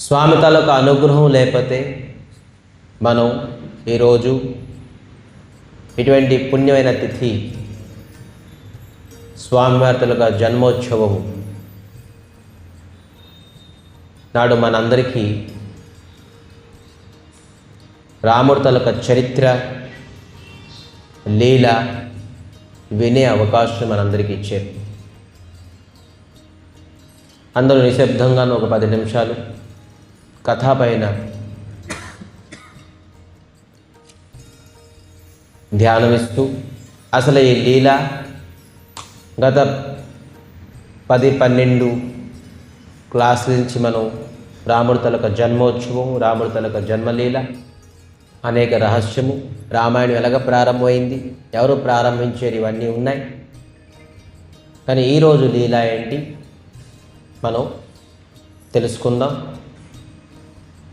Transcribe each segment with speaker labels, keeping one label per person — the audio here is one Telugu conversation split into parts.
Speaker 1: స్వామి తాలూకా అనుగ్రహం లేకపోతే మనం ఈరోజు ఇటువంటి పుణ్యమైన తిథి స్వామివారి తాలూకా జన్మోత్సవము నాడు మనందరికీ రాముడి తాలూకా చరిత్ర లీల వినే అవకాశం మనందరికీ ఇచ్చారు. అందరూ నిశ్శబ్దంగాను ఒక 10 నిమిషాలు కథ పైన ధ్యానమిస్తూ అసలు ఈ లీల గత 10-12 క్లాసుల నుంచి మనం రాముడి తాలూకా జన్మోత్సవం, రాముడి తాలూకా జన్మలీల, అనేక రహస్యము, రామాయణం ఎలాగ ప్రారంభమైంది, ఎవరు ప్రారంభించారు, ఇవన్నీ ఉన్నాయి. కానీ ఈరోజు లీల ఏంటి మనం తెలుసుకుందాం.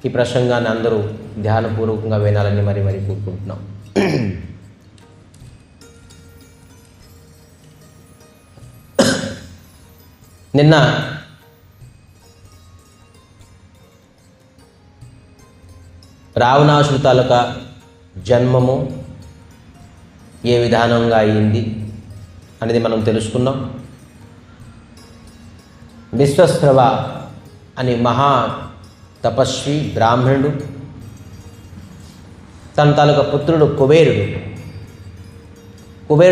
Speaker 1: ఈ ప్రసంగాన్ని అందరూ ధ్యానపూర్వకంగా వినాలని మరి కోరుకుంటున్నాం. నిన్న రావణాసుడి తాలూకా జన్మము ఏ విధానంగా అయింది అనేది మనం తెలుసుకున్నాం. విశ్వస్రవ అనే మహా తపస్వి బ్రాహ్మణుడు తన తాలూకా పుత్రుడు కుబేరుడు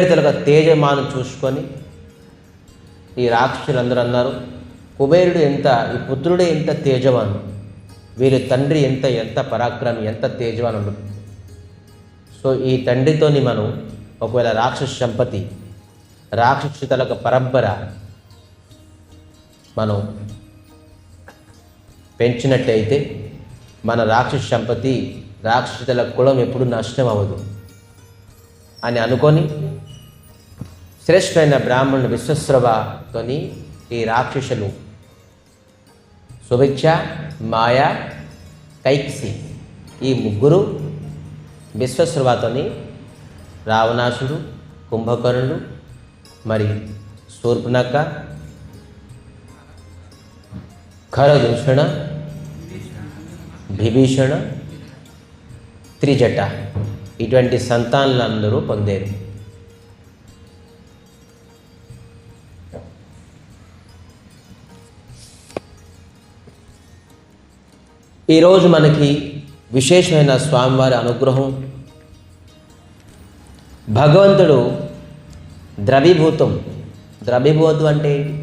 Speaker 1: తాలూకా తేజమాను చూసుకొని ఈ రాక్షసులందరూ అన్నారు, కుబేరుడు ఎంత, ఈ పుత్రుడే ఎంత తేజవాను, వీరి తండ్రి ఎంత పరాక్రమి, ఎంత తేజవానుడు. సో ఈ తండ్రితోని మనం ఒకవేళ రాక్షస సంపత్తి, రాక్షసు తాలూకా పరంపర మనం పెంచినట్టయితే మన రాక్షస సంపత్తి, రాక్షసుల కులం ఎప్పుడు నష్టం అవ్వదు అని అనుకొని శ్రేష్ఠమైన బ్రాహ్మణుడు విశ్వస్రవతోని ఈ రాక్షసులు సుభిక్ష, మాయ, కైక్సి ఈ ముగ్గురు విశ్వస్రవతోని రావణాసుడు, కుంభకర్ణుడు, మరి శూర్పణఖ, ఖరదూషణ, విభీషణ, త్రిజట ఇటువంటి సంతానాలందరూ పొందారు. ఈరోజు మనకి విశేషమైన స్వామివారి అనుగ్రహం. భగవంతుడు ద్రవీభూతం అంటే ఏంటి?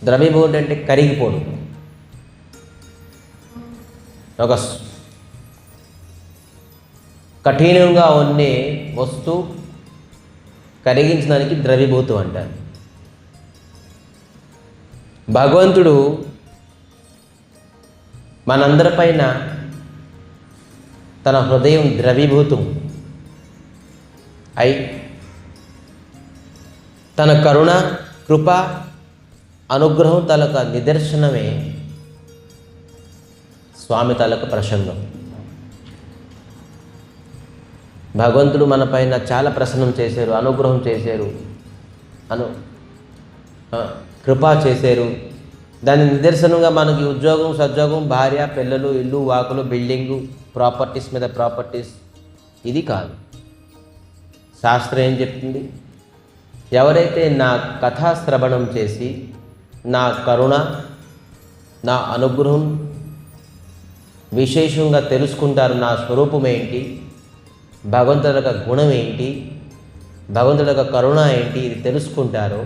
Speaker 1: ద్రవీభూతం అంటే కరిగిపోవడం. ఒక కఠినంగా ఉండే వస్తువు కరిగించడానికి ద్రవీభూతం అంటారు. భగవంతుడు మనందరిపైన తన హృదయం ద్రవీభూతం అయి తన కరుణ, కృప, అనుగ్రహం తాలూకా నిదర్శనమే స్వామి తాలూకా ప్రసంగం. భగవంతుడు మన పైన చాలా ప్రసన్నం చేశారు, అనుగ్రహం చేశారు, కృప చేశారు. దాని నిదర్శనంగా మనకి ఉద్యోగం, సద్యోగం, భార్య, పిల్లలు, ఇల్లు, వాకులు, బిల్డింగు, ప్రాపర్టీస్ మీద ప్రాపర్టీస్ ఇది కాదు. శాస్త్రం ఏం చెప్తుంది? ఎవరైతే నా కథా శ్రవణం చేసి నా కరుణ, నా అనుగ్రహం విశేషంగా తెలుసుకుంటారు, నా స్వరూపం ఏంటి, భగవంతుడి యొక్క గుణం ఏంటి, భగవంతుడి యొక్క కరుణ ఏంటి, ఇది తెలుసుకుంటారో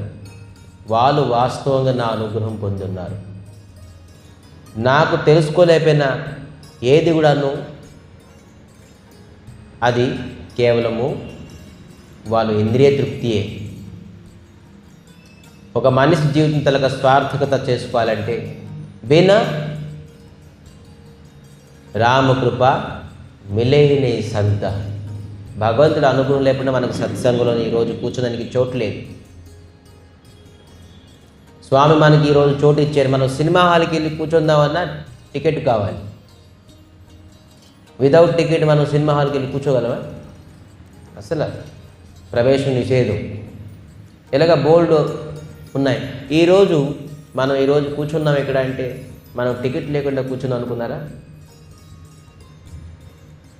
Speaker 1: వాళ్ళు వాస్తవంగా నా అనుగ్రహం పొందున్నారు. నాకు తెలుసుకోలేకపోయినా ఏది కూడాను అది కేవలము వాళ్ళు ఇంద్రియ తృప్తియే. ఒక మనిషి జీవితం తలక స్వార్థకత చేసుకోవాలంటే బినా రామకృప మిలేని సంత. భగవంతుడు అనుగ్రహం లేకుండా మనకు సత్సంగంలో ఈరోజు కూర్చోడానికి చోటు లేదు. స్వామి మనకి ఈరోజు చోటు ఇచ్చారు. మనం సినిమా హాల్కి వెళ్ళి కూర్చుందామన్నా టికెట్ కావాలి. వితౌట్ టికెట్ మనం సినిమా హాల్కి వెళ్ళి కూర్చోగలమా? అసలు ప్రవేశం నిషేధం. ఇలాగ బోల్డ్ ఉన్నాయి. ఈరోజు మనం ఈరోజు కూర్చున్నాం ఎక్కడ అంటే మనం టికెట్ లేకుండా కూర్చున్నాం అనుకున్నారా?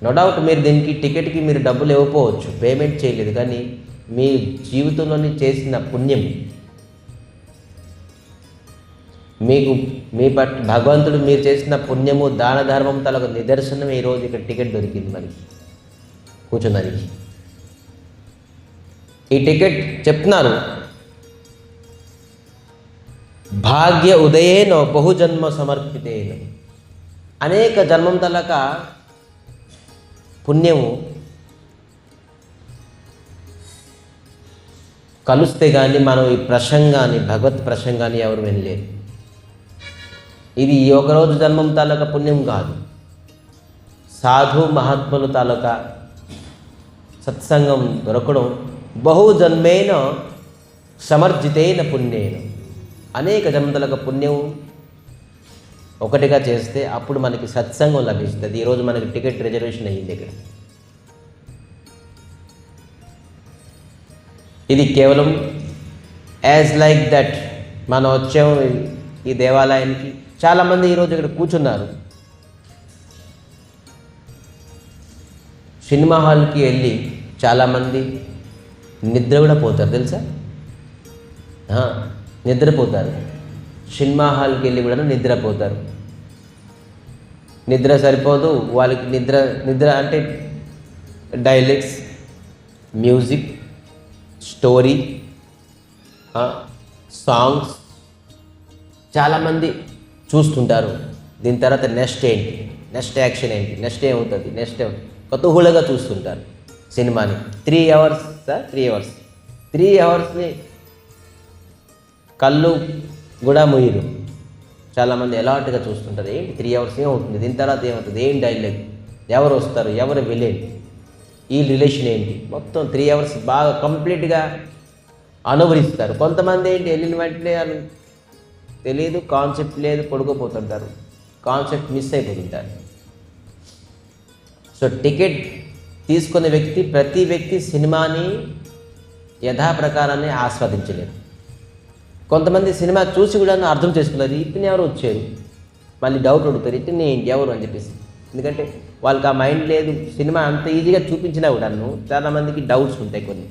Speaker 1: నో డౌట్ మీరు దీనికి టికెట్కి మీరు డబ్బులు ఇవ్వకపోవచ్చు, పేమెంట్ చేయలేదు, కానీ మీ జీవితంలోని చేసిన పుణ్యం మీకు మీ పట్ల భగవంతుడు మీరు చేసిన పుణ్యము దాన ధర్మం తలకు నిదర్శనం ఈరోజు ఇక్కడ టికెట్ దొరికింది మనకి కూర్చున్నది. ఈ టికెట్ చెప్తున్నారు, భాగ్య ఉదయేనో బహుజన్మ సమర్పితేనో, అనేక జన్మం తలక పుణ్యము కలుస్తే కానీ మనం ఈ ప్రసంగాన్ని భగవత్ ప్రసంగాన్ని ఎవరు వినలేరు. ఇది ఒకరోజు జన్మం తాలూకా పుణ్యం కాదు, సాధు మహాత్ముల తాలూకా సత్సంగం దొరకడం బహుజన్మేన సమర్జితేన పుణ్యేన, అనేక జన్మల పుణ్యం ఒకటిగా చేస్తే అప్పుడు మనకి సత్సంగం లభిస్తుంది. ఈరోజు మనకి టికెట్ రిజర్వేషన్ అయ్యింది ఇక్కడ. ఇది కేవలం యాజ్ లైక్ దట్ మనం వచ్చాము ఈ దేవాలయానికి. చాలామంది ఈరోజు ఇక్కడ కూర్చున్నారు, సినిమా హాల్కి వెళ్ళి చాలామంది నిద్ర కూడా పోతారు తెలుసా, నిద్రపోతారు. సినిమా హాల్కి వెళ్ళి కూడా నిద్రపోతారు. నిద్ర సరిపోదు వాళ్ళకి, నిద్ర అంటే డైలాగ్స్, మ్యూజిక్, స్టోరీ, సాంగ్స్ చాలామంది చూస్తుంటారు. దీని తర్వాత నెక్స్ట్ ఏంటి, నెక్స్ట్ యాక్షన్ ఏంటి, నెక్స్ట్ ఏమవుతుంది, నెక్స్ట్ కుతూహలంగా చూస్తుంటారు సినిమాని. 3 అవర్స్ సార్, 3 అవర్స్ని కళ్ళు కూడా ముయ్యరు. చాలామంది ఎలాంటిగా చూస్తుంటారు. ఏంటి 3 అవర్స్ ఏమవుతుంది, దీని తర్వాత ఏమవుతుంది, ఏం డైలాగ్, ఎవరు వస్తారు, ఎవరు విలేన్, ఈ రిలేషన్ ఏంటి, మొత్తం 3 అవర్స్ బాగా కంప్లీట్గా అనుభవిస్తారు. కొంతమంది ఏంటి వెళ్ళిన వెంటనే తెలియదు, కాన్సెప్ట్ లేదు, పడుకోపోతుంటారు, కాన్సెప్ట్ మిస్ అయిపోతుంటారు. సో టికెట్ తీసుకునే వ్యక్తి, ప్రతి వ్యక్తి సినిమాని యథాప్రకారాన్ని ఆస్వాదించలేరు. కొంతమంది సినిమా చూసి కూడా అర్థం చేసుకున్నారు, ఇతను ఎవరు వచ్చారు, మళ్ళీ డౌట్ అడుగుతారు, ఇతను ఏంటి ఎవరు అని చెప్పేసి. ఎందుకంటే వాళ్ళకి ఆ మైండ్ లేదు. సినిమా అంత ఈజీగా చూపించినా కూడాను చాలామందికి డౌట్స్ ఉంటాయి కొన్ని.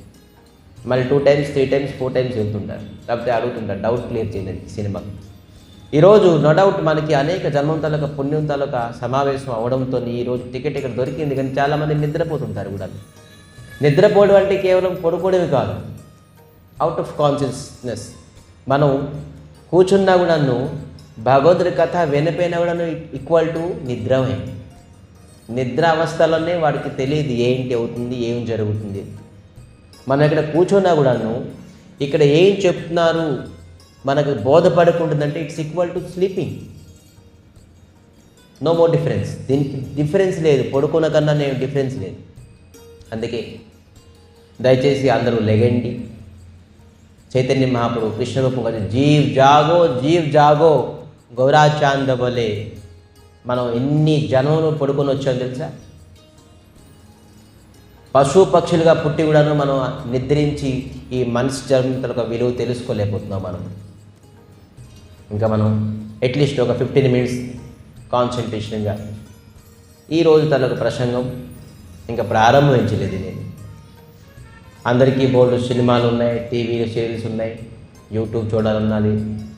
Speaker 1: మళ్ళీ 2 times 3 times 4 times వెళ్తుంటారు, లేకపోతే అడుగుతుంటారు, డౌట్ క్లియర్ చేయలేదు సినిమా. ఈరోజు నో డౌట్ మనకి అనేక జన్మం తాలూకా పుణ్యం తాలూకా సమావేశం అవడంతో ఈరోజు టికెట్ ఇక్కడ దొరికింది. కానీ చాలామంది నిద్రపోతుంటారు కూడా. నిద్రపోవడం అంటే కేవలం పడుకోవడమే కాదు, అవుట్ ఆఫ్ కాన్షియస్నెస్. మనం కూర్చున్నా కూడాను భగవద్గీత కథ వినపోయినా కూడాను ఈక్వల్ టు నిద్రమే. నిద్ర అవస్థలోనే వాడికి తెలియదు ఏంటి అవుతుంది, ఏం జరుగుతుంది. మనం ఇక్కడ కూర్చున్నా కూడాను ఇక్కడ ఏం చెప్తున్నారు మనకు బోధపడకుంటుందంటే it's equal to sleeping. No more difference. దీనికి డిఫరెన్స్ లేదు, పడుకున్న కన్నా నేను డిఫరెన్స్ లేదు. అందుకే దయచేసి అందరూ లెగండి. చైతన్య మహాప్రభు కృష్ణ రూపం కదా, జీవ్ జాగో జీవ్ జాగో గౌరా చాంద బలే. మనం ఎన్ని జనంలో పడుకొని వచ్చాం తెలుసా. పశు పక్షులుగా పుట్టి కూడాను మనం నిద్రించి ఈ మనిషి జన్మతలకు విలువ తెలుసుకోలేకపోతున్నాం. ఇంకా మనం అట్లీస్ట్ ఒక 15 minutes కాన్సన్ట్రేషన్గా ఈరోజు తనకు ప్రసంగం ఇంకా ప్రారంభించలేదు నేను. అందరికీ బోల్డ్ సినిమాలు ఉన్నాయి, టీవీ సీరియల్స్ ఉన్నాయి, యూట్యూబ్ చూడాలన్నది,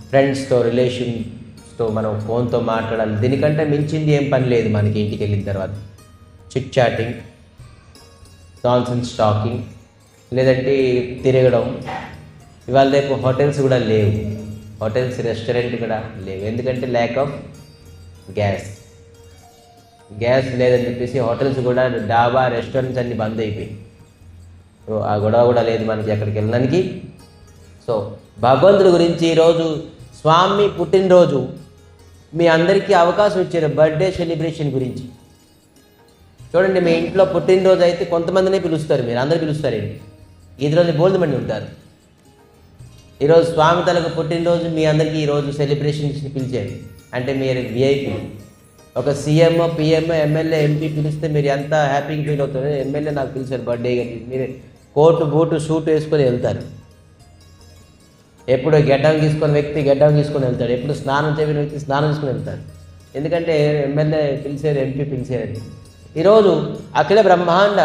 Speaker 1: ఫ్రెండ్స్తో రిలేషన్స్తో మనం ఫోన్తో మాట్లాడాలి. దీనికంటే మించింది ఏం పని లేదు మనకి. ఇంటికి వెళ్ళిన తర్వాత చిట్ చాటింగ్, నాన్సెన్స్ టాకింగ్, లేదంటే తిరగడం. ఇవాళ రేపు హోటల్స్ కూడా లేవు, హోటల్స్ రెస్టారెంట్ కూడా లేవు. ఎందుకంటే ల్యాక్ ఆఫ్ గ్యాస్ లేదని చెప్పేసి హోటల్స్ కూడా, డాబా రెస్టారెంట్స్ అన్నీ బంద్ అయిపోయి. సో ఆ గొడవ కూడా లేదు మనకి ఎక్కడికి వెళ్ళడానికి. సో భగవంతుడి గురించి ఈరోజు స్వామి పుట్టినరోజు మీ అందరికీ అవకాశం ఇచ్చారు బర్త్డే సెలబ్రేషన్ గురించి. చూడండి, మీ ఇంట్లో పుట్టినరోజు అయితే కొంతమందినే పిలుస్తారు, మీరు అందరూ పిలుస్తారండి. ఈరోజు బోల్డ్ మంది ఉంటారు. ఈరోజు స్వామి తలకు పుట్టినరోజు మీ అందరికీ ఈరోజు సెలబ్రేషన్స్ని పిలిచారు అంటే మీరు విఐపి. ఒక సీఎం, పిఎం, ఎమ్మెల్యే, ఎంపీ పిలిస్తే మీరు ఎంత హ్యాపీగా ఫీల్ అవుతారు. ఎమ్మెల్యే నాకు పిలిచారు బర్త్డే కానీ మీరు కోటు బూటు సూట్ వేసుకొని వెళ్తారు. ఎప్పుడు గెడ్డం తీసుకున్న వ్యక్తి గెడ్డం తీసుకొని వెళ్తాడు, ఎప్పుడు స్నానం చేయని వ్యక్తి స్నానం తీసుకుని వెళ్తాడు. ఎందుకంటే ఎమ్మెల్యే పిలిచారు, ఎంపీ పిలిచారు. ఈరోజు అఖిల బ్రహ్మాండ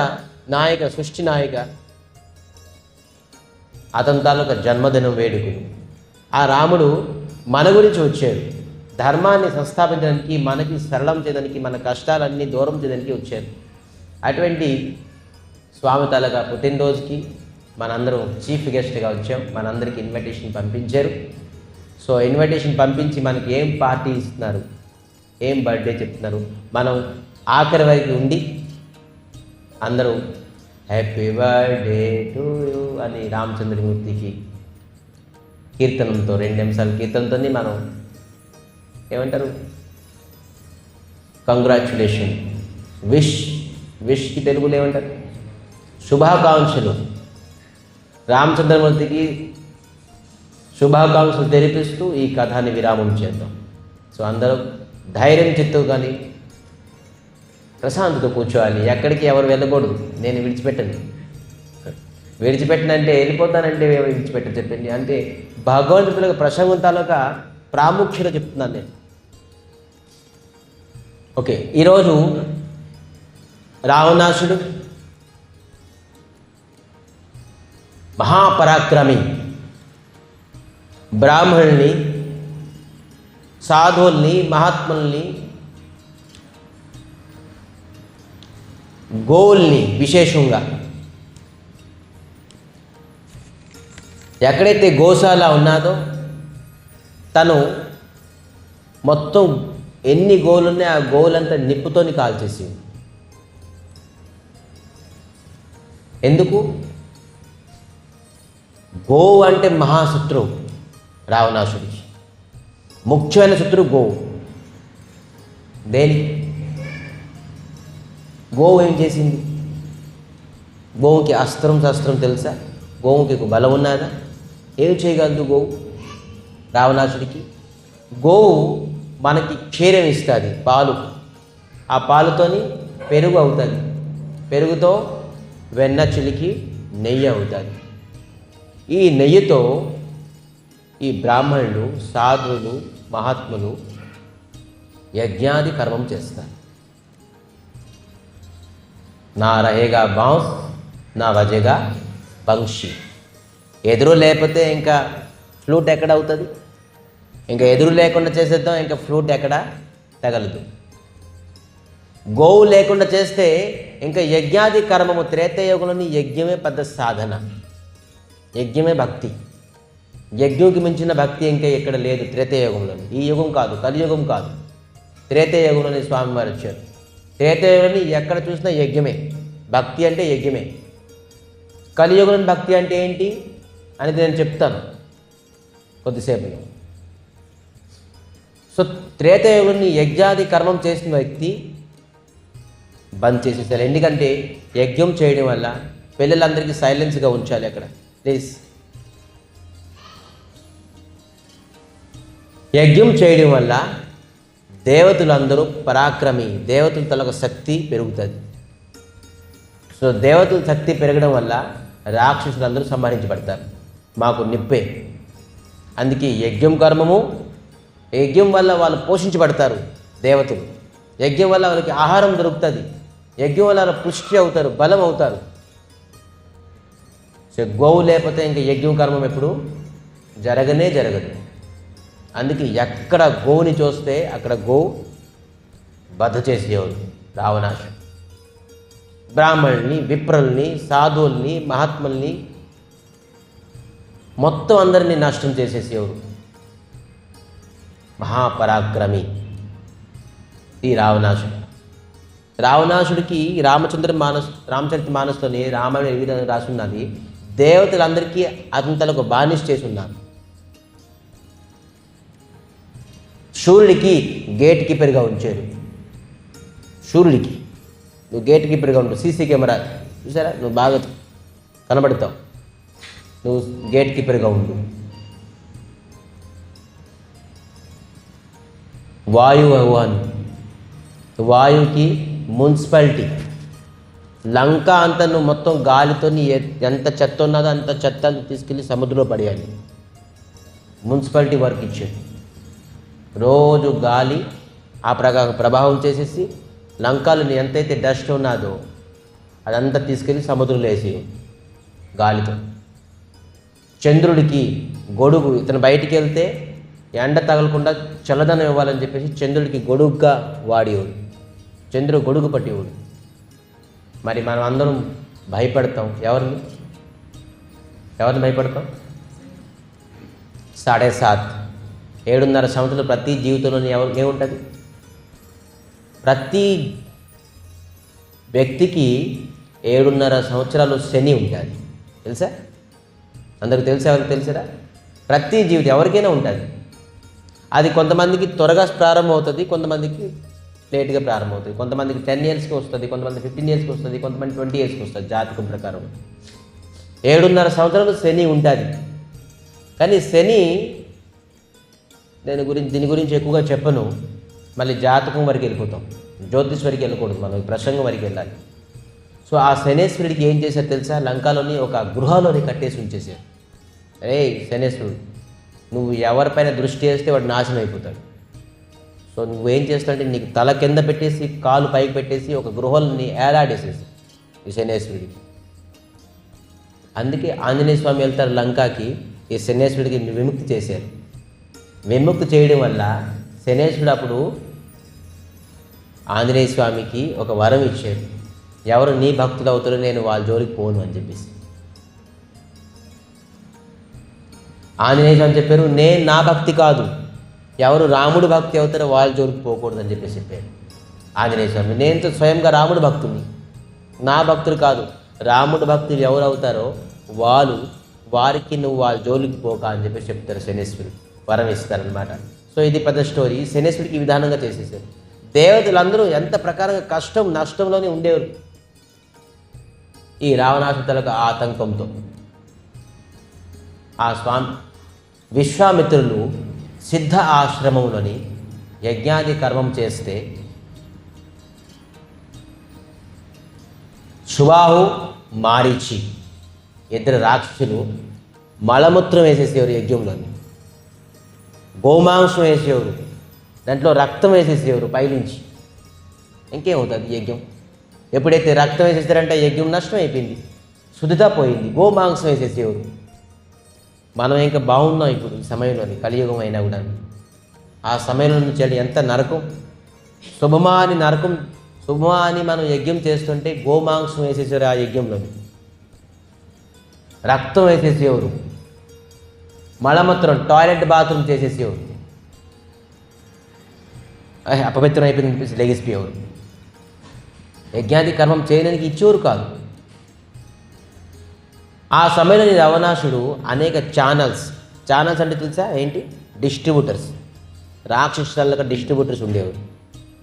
Speaker 1: నాయక, సృష్టి నాయక, అతని తాలూకా జన్మదినం వేడుకలు. ఆ రాముడు మన గురించి వచ్చాడు, ధర్మాన్ని సంస్థాపించడానికి, మనకి సరళం చేయడానికి, మన కష్టాలన్నీ దూరం చేయడానికి వచ్చారు. అటువంటి స్వామి తాలూకా పుట్టినరోజుకి మనందరం చీఫ్ గెస్ట్గా వచ్చాం. మనందరికీ ఇన్విటేషన్ పంపించారు. సో ఇన్విటేషన్ పంపించి మనకి ఏం పార్టీ ఇస్తున్నారు, ఏం బర్త్డే చెప్తున్నారు, మనం ఆఖరి వరకు ఉండి అందరూ హ్యాపీ బర్త్డే టు యూ అని రామచంద్రమూర్తికి కీర్తనంతో 2 నిమిషాల కీర్తనతో మనం ఏమంటారు, కంగ్రాచ్యులేషన్, విష్కి తెలుగులో ఏమంటారు, శుభాకాంక్షలు, రామచంద్రమూర్తికి శుభాకాంక్షలు తెలిపిస్తూ ఈ కథాన్ని విరామం చేద్దాం. సో అందరూ ధైర్యం చిత్తు కానీ ప్రశాంతతో కూర్చోవాలి. ఎక్కడికి ఎవరు వెళ్ళకూడదు. నేను విడిచిపెట్టినంటే వెళ్ళిపోతానంటే విడిచిపెట్ట చెప్పండి. అంటే భగవంతుడికి ప్రసంగం తాలూకా ప్రాముఖ్యత చెప్తున్నాను నేను. ఓకే, ఈరోజు రావణాసుడు మహాపరాక్రమి, బ్రాహ్మణుల్ని, సాధువుల్ని, మహాత్ముల్ని, గోవుల్ని విశేషంగా ఎక్కడైతే గోశాల ఉన్నాదో తను మొత్తం ఎన్ని గోవులు ఉన్నాయి ఆ గోవులంతా నిప్పుతోని కాల్చేసింది. ఎందుకు? గోవు అంటే మహాశత్రువు రావణాసుడికి. ముఖ్యమైన శత్రువు గోవు. దేని? గోవు ఏం చేసింది? గోవుకి అస్త్రం శస్త్రం తెలుసా? గోవుకి బలం ఉన్నదా? ఏం చేయగలదు గోవు రావణాసుడికి? గోవు మనకి క్షీరం ఇస్తుంది, పాలు. ఆ పాలుతోని పెరుగు అవుతుంది, పెరుగుతో వెన్న చిలికి నెయ్యి అవుతుంది. ఈ నెయ్యితో ఈ బ్రాహ్మణులు, సాధువులు, మహాత్ములు యజ్ఞాది కర్మం చేస్తారు. నా రహేగా బాంస్, నా వజేగా బంక్షి. ఎదురు లేకపోతే ఇంకా ఫ్లూట్ ఎక్కడ అవుతుంది? ఇంకా ఎదురు లేకుండా చేసేద్దాం, ఇంకా ఫ్లూట్ ఎక్కడ తగలదు. గోవు లేకుండా చేస్తే ఇంకా యజ్ఞాది కర్మము. త్రేతయుగంలోని యజ్ఞమే పెద్ద సాధన, యజ్ఞమే భక్తి. యజ్ఞంకి మించిన భక్తి ఇంకా ఎక్కడ లేదు త్రేతయుగంలో. ఈ యుగం కాదు, కలియుగం కాదు, త్రేతయుగంలోని స్వామివారు వచ్చారు. త్రేతయుగంలోని ఎక్కడ చూసినా యజ్ఞమే, భక్తి అంటే యజ్ఞమే. కలియుగంలోని భక్తి అంటే ఏంటి అనేది నేను చెప్తాను కొద్దిసేపులో. సో త్రేతయుగంలోని యజ్ఞాది కర్మం చేసిన వ్యక్తి బంద్ చేసేసారు. ఎందుకంటే యజ్ఞం చేయడం వల్ల పిల్లలందరికీ సైలెన్స్గా ఉంచాలి అక్కడ ప్లీజ్. యజ్ఞం చేయడం వల్ల దేవతలందరూ పరాక్రమి, దేవతల తలకు శక్తి పెరుగుతుంది. సో దేవతల శక్తి పెరగడం వల్ల రాక్షసులందరూ సంహరించబడతారు. మాకు నిప్పే. అందుకే యజ్ఞం కర్మము. యజ్ఞం వల్ల వాళ్ళు పోషించబడతారు దేవతలు. యజ్ఞం వల్ల వాళ్ళకి ఆహారం దొరుకుతుంది. యజ్ఞం వల్ల వాళ్ళు పుష్టి అవుతారు, బలం అవుతారు. సో గోవు లేకపోతే ఇంకా యజ్ఞం కర్మం ఎప్పుడు జరగదు. అందుకే ఎక్కడ గోవుని చూస్తే అక్కడ గోవు వధ చేసేవాడు రావణాసుడు. బ్రాహ్మణుల్ని, విప్రుల్ని, సాధువుల్ని, మహాత్ముల్ని మొత్తం అందరినీ నష్టం చేసేసేవాడు. మహాపరాక్రమి ఈ రావణాసుడు. రావణాసుడికి రామచరిత మానస్లోని రామాయణ ఏ విధంగా రాసి ఉన్నది, దేవతలందరికీ అతనికి బానిస చేసి ఉన్నారు. సూర్యుడికి గేట్ కీపర్గా ఉంచారు. సూర్యుడికి నువ్వు గేట్ కీపర్గా ఉంటావు. సీసీ కెమెరా చూసారా, నువ్వు బాగా కనబడతావు, నువ్వు గేట్ కీపర్గా ఉండు. వాయువుకి మున్సిపాలిటీ. లంక అంతా నువ్వు మొత్తం గాలితో ఎంత చెత్త ఉన్నదో అంత చెత్త తీసుకెళ్ళి సముద్రంలో పడేయాలి. మున్సిపాలిటీ వర్క్ ఇచ్చాడు. రోజు గాలి ఆ ప్రభావం చేసేసి లంకలో ఎంతైతే డస్ట్ ఉన్నదో అదంతా తీసుకెళ్ళి సముద్రంలో వేసి గాలితో. చంద్రుడికి గొడుగు, ఇతను బయటికి వెళ్తే ఎండ తగలకుండా చల్లదనం ఇవ్వాలని చెప్పేసి చంద్రుడికి గొడుగుగా వాడేవాడు, చంద్రుడు గొడుగు పట్టేవాడు. మరి మనం అందరం భయపడతాం, ఎవరిని భయపడతాం? 7.5 సంవత్సరాలు ప్రతి జీవితంలో ఏముంటుంది? ప్రతి వ్యక్తికి 7.5 సంవత్సరాలు శని ఉంటుంది, తెలుసా? అందరికి తెలుసా? ఎవరికి తెలుసారా? ప్రతి జీవితం ఎవరికైనా ఉంటుంది. అది కొంతమందికి త్వరగా ప్రారంభం అవుతుంది, కొంతమందికి లేట్గా ప్రారంభం అవుతుంది. కొంతమందికి 10 ఇయర్స్కి వస్తుంది, కొంతమంది 15 ఇయర్స్కి వస్తుంది, కొంతమంది 20 ఇయర్స్కి వస్తుంది. జాతకం ప్రకారం 7.5 సంవత్సరాలు శని ఉంటుంది. కానీ శని దీని గురించి ఎక్కువగా చెప్పను, మళ్ళీ జాతకం వరకు వెళ్ళిపోతాం, జ్యోతిష్ వరకు వెళ్ళకూడదు, మనం ప్రసంగం వరకు వెళ్ళాలి. సో ఆ శనేశ్వరుడికి ఏం చేశారు తెలుసా? లంకలోని ఒక గృహలోని కట్టేసి ఉంచేశారు. శనేశ్వరుడు, నువ్వు ఎవరిపైన దృష్టి వేస్తే వాడు నాశనం అయిపోతాడు. సో నువ్వేం చేస్తావంటే నీకు తల కింద పెట్టేసి కాలు పైకి పెట్టేసి ఒక గృహాలని ఏలాడేసేసి ఈ శనేశ్వరుడికి. అందుకే ఆంజనేయ స్వామి వెళ్తారు లంకాకి, ఈ శనేశ్వరుడికి విముక్తి చేశారు. విముక్తి చేయడం వల్ల శనేశ్వరుడు అప్పుడు ఆంజనేయ స్వామికి ఒక వరం ఇచ్చాడు, ఎవరు నీ భక్తులు అవుతారో నేను వాళ్ళ జోలికి పోను అని చెప్పేసి. ఆంజనేయ స్వామి చెప్పారు, నేను నా భక్తి కాదు, ఎవరు రాముడు భక్తి అవుతారో వాళ్ళ జోలికి పోకూడదు అని చెప్పేసి చెప్పారు ఆంజనేయ స్వామి. నేను స్వయంగా రాముడు భక్తుని, నా భక్తులు కాదు, రాముడు భక్తులు ఎవరు అవుతారో వారికి నువ్వు వాళ్ళ జోలికి పోక అని చెప్పేసి చెప్తారు. శనేశ్వరుడు వరం ఇస్తారనమాట. సో ఇది పెద్ద స్టోరీ. శనేశ్వరుడికి ఈ విధానంగా చేసేసారు. దేవతలందరూ ఎంత ప్రకారంగా కష్టం నష్టంలోనే ఉండేవారు ఈ రావణాసురులకు ఆతంకంతో. ఆ స్వామి విశ్వామిత్రులు సిద్ధ ఆశ్రమంలోని యజ్ఞాది కర్మం చేస్తే శుబాహు మారీచి ఇద్దరు రాక్షసులు మలమూత్రం వేసేసేవారు యజ్ఞంలోని, గోమాంసం వేసేవారు, దాంట్లో రక్తం వేసేసేవారు పైనుంచి. ఇంకేమవుతుంది యజ్ఞం? ఎప్పుడైతే రక్తం వేసేసారంటే యజ్ఞం నష్టం అయిపోయింది, శుద్ధిత పోయింది. గోమాంసం వేసేసేవారు. మనం ఇంకా బాగున్నాం ఇప్పుడు ఈ సమయంలోని, కలియుగం అయినా కూడా. ఆ సమయంలో నుంచి ఎంత నరకం, శుభమా అని మనం యజ్ఞం చేస్తుంటే గోమాంసం వేసేసారు ఆ యజ్ఞంలోని, రక్తం వేసేసేవారు, మలమూత్రం టాయిలెట్ బాత్రూమ్ చేసేసేవారు, అపవిత్రం అయిపోయింది లెగిసిపోయేవారు. యజ్ఞాది కర్మం చేయడానికి ఇచ్చేవారు కాదు. ఆ సమయంలో రావణాసుడు అనేక ఛానల్స్ అంటే తెలుసా ఏంటి? డిస్ట్రిబ్యూటర్స్, రాక్షసులకు డిస్ట్రిబ్యూటర్స్ ఉండేవారు.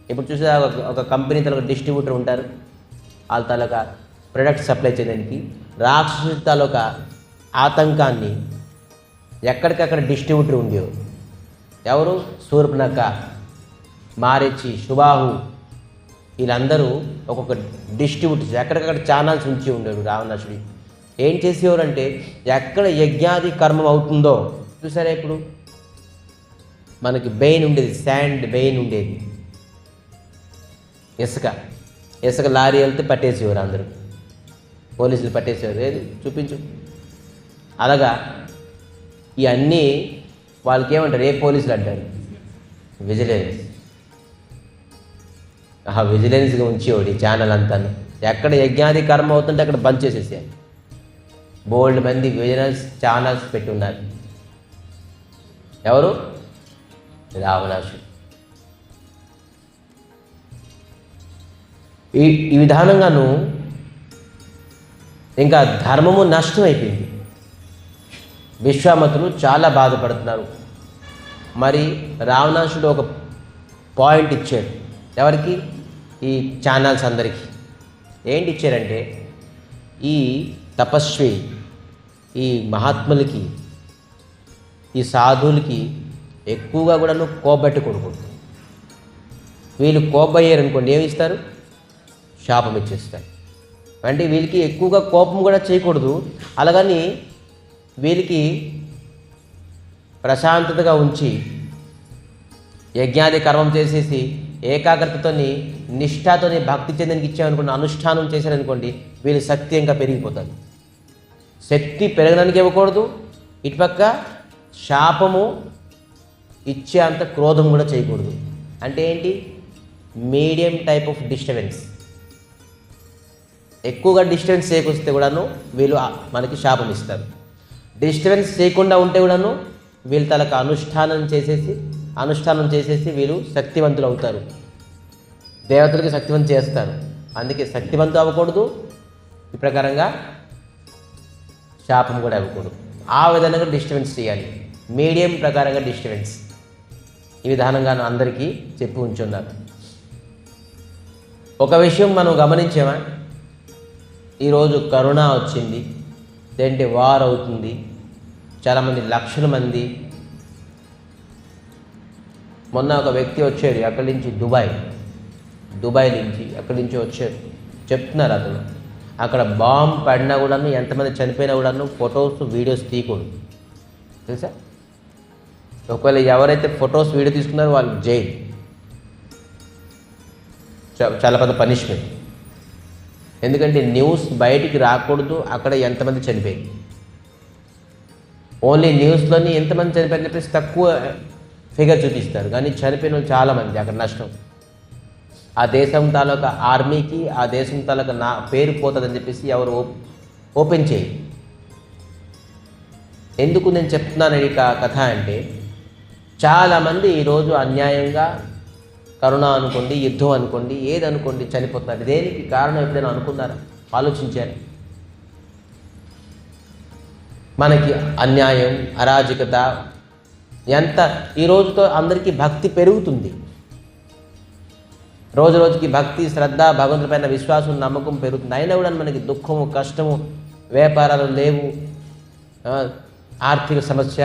Speaker 1: ఇప్పుడు చూసే ఒక కంపెనీ తలక డిస్ట్రిబ్యూటర్ ఉంటారు, వాళ్ళ తాలూకా ప్రొడక్ట్ సప్లై చేయడానికి. రాక్షసు తాలూకా ఆతంకాన్ని ఎక్కడికక్కడ డిస్ట్రిబ్యూటర్ ఉండేవారు. ఎవరు? శూర్పణఖ, మారీచి, శుబాహు, వీళ్ళందరూ ఒక్కొక్క డిస్ట్రిబ్యూటర్స్ ఎక్కడికక్కడ ఛానల్స్ ఉంచి ఉండేవారు. రావణాసుడి ఏం చేసేవారంటే ఎక్కడ యజ్ఞాది కర్మం అవుతుందో చూసారా, ఇప్పుడు మనకి బెయిన్ ఉండేది, శాండ్ బెయిన్ ఉండేది, ఇసుక లారీ వెళ్తే పట్టేసేవారు, అందరూ పోలీసులు పట్టేసేవారు. ఏది చూపించు. అలాగా ఇవన్నీ వాళ్ళకి ఏమంటారు? ఏ పోలీసులు అంటారు? విజిలెన్స్. విజిలెన్స్గా ఉంచేవాడు ఈ ఛానల్ అంతా. ఎక్కడ యజ్ఞాది కర్మ అవుతుంటే అక్కడ బంద్ చేసేసారు. బోల్డ్ మంది విజిలెన్స్ ఛానల్స్ పెట్టి ఉన్నారు. ఎవరు? రావణాసుడు. ఈ విధానంగాను ఇంకా ధర్మము నష్టం అయిపోయింది. విశ్వామిత్రులు చాలా బాధపడుతున్నారు. మరి రావణాసుడు ఒక పాయింట్ ఇచ్చాడు. ఎవరికి? ఈ ఛానల్స్ అందరికీ. ఏంటి ఇచ్చారంటే, ఈ తపస్వి, ఈ మహాత్ములకి, ఈ సాధువులకి ఎక్కువగా కూడా నువ్వు కోబెట్టకూడదు. వీళ్ళు కోపయ్యారనుకోండి ఏమి ఇస్తారు? శాపం ఇచ్చేస్తారు. అంటే వీళ్ళకి ఎక్కువగా కోపం కూడా చేయకూడదు. అలాగని వీళ్ళకి ప్రశాంతతగా ఉంచి యజ్ఞాది కర్మం చేసేసి ఏకాగ్రతతోని నిష్ఠాతోని భక్తి చెందనికి ఇచ్చామనుకోండి, అనుష్ఠానం చేశారనుకోండి, వీళ్ళు శక్తి ఇంకా పెరిగిపోతుంది. శక్తి పెరగడానికి ఇవ్వకూడదు, ఇటుపక్క శాపము ఇచ్చే అంత క్రోధం కూడా చేయకూడదు. అంటే ఏంటి? Medium type of disturbance. ఎక్కువగా డిస్టర్బెన్స్ చేయకొస్తే కూడాను వీళ్ళు మనకి శాపం ఇస్తారు. డిస్టర్బెన్స్ చేయకుండా ఉంటే కూడాను వీళ్ళు తలకు అనుష్ఠానం చేసేసి వీళ్ళు శక్తివంతులు అవుతారు, దేవతలకి శక్తివంతం చేస్తారు. అందుకే శక్తివంతం అవ్వకూడదు, ఈ ప్రకారంగా శాపం కూడా అవ్వకూడదు. ఆ విధంగా డిస్టర్బెన్స్ చేయాలి, మీడియం ప్రకారంగా డిస్టర్బెన్స్. ఈ విధానంగా అందరికీ చెప్పి ఉంచున్నారు. ఒక విషయం మనం గమనించామా, ఈరోజు కరోనా వచ్చింది, లేదంటే వార్ అవుతుంది, చాలామంది లక్షల మంది. మొన్న ఒక వ్యక్తి వచ్చాడు అక్కడి నుంచి, దుబాయ్ నుంచి అక్కడి నుంచి వచ్చాడు. చెప్తున్నారు అతను, అక్కడ బాంబు పడినా కూడాను, ఎంతమంది చనిపోయినా కూడాను ఫొటోస్ వీడియోస్ తీయకూడదు, తెలుసా? ఒకవేళ ఎవరైతే ఫొటోస్ వీడియో తీసుకున్నారో వాళ్ళు జైలు, చాలా పెద్ద పనిష్మెంట్. ఎందుకంటే న్యూస్ బయటికి రాకూడదు అక్కడ ఎంతమంది చనిపోయింది. ఓన్లీ న్యూస్లోని ఎంతమంది చనిపోయారని చెప్పేసి తక్కువ ఫిగర్ చూపిస్తారు, కానీ చనిపోయిన చాలామంది. అక్కడ నష్టం ఆ దేశం తాలూకా ఆర్మీకి, ఆ దేశం తాలూకా నా పేరు పోతుందని చెప్పేసి ఎవరు ఓపెన్ చేయి. ఎందుకు నేను చెప్తున్నాను ఈ కథ అంటే, చాలామంది ఈరోజు అన్యాయంగా కరోనా అనుకోండి, యుద్ధం అనుకోండి, ఏది అనుకోండి చనిపోతున్నారు. దేనికి కారణం ఎప్పుడైనా అనుకున్నారా? ఆలోచించారు? మనకి అన్యాయం, అరాజకత ఎంత ఈ రోజుతో అందరికీ భక్తి పెరుగుతుంది. రోజు రోజుకి భక్తి, శ్రద్ధ, భగవంతుడిపైన విశ్వాసం, నమ్మకం పెరుగుతుంది. అయినా కూడా మనకి దుఃఖము, కష్టము, వ్యాపారాలు లేవు, ఆర్థిక సమస్య,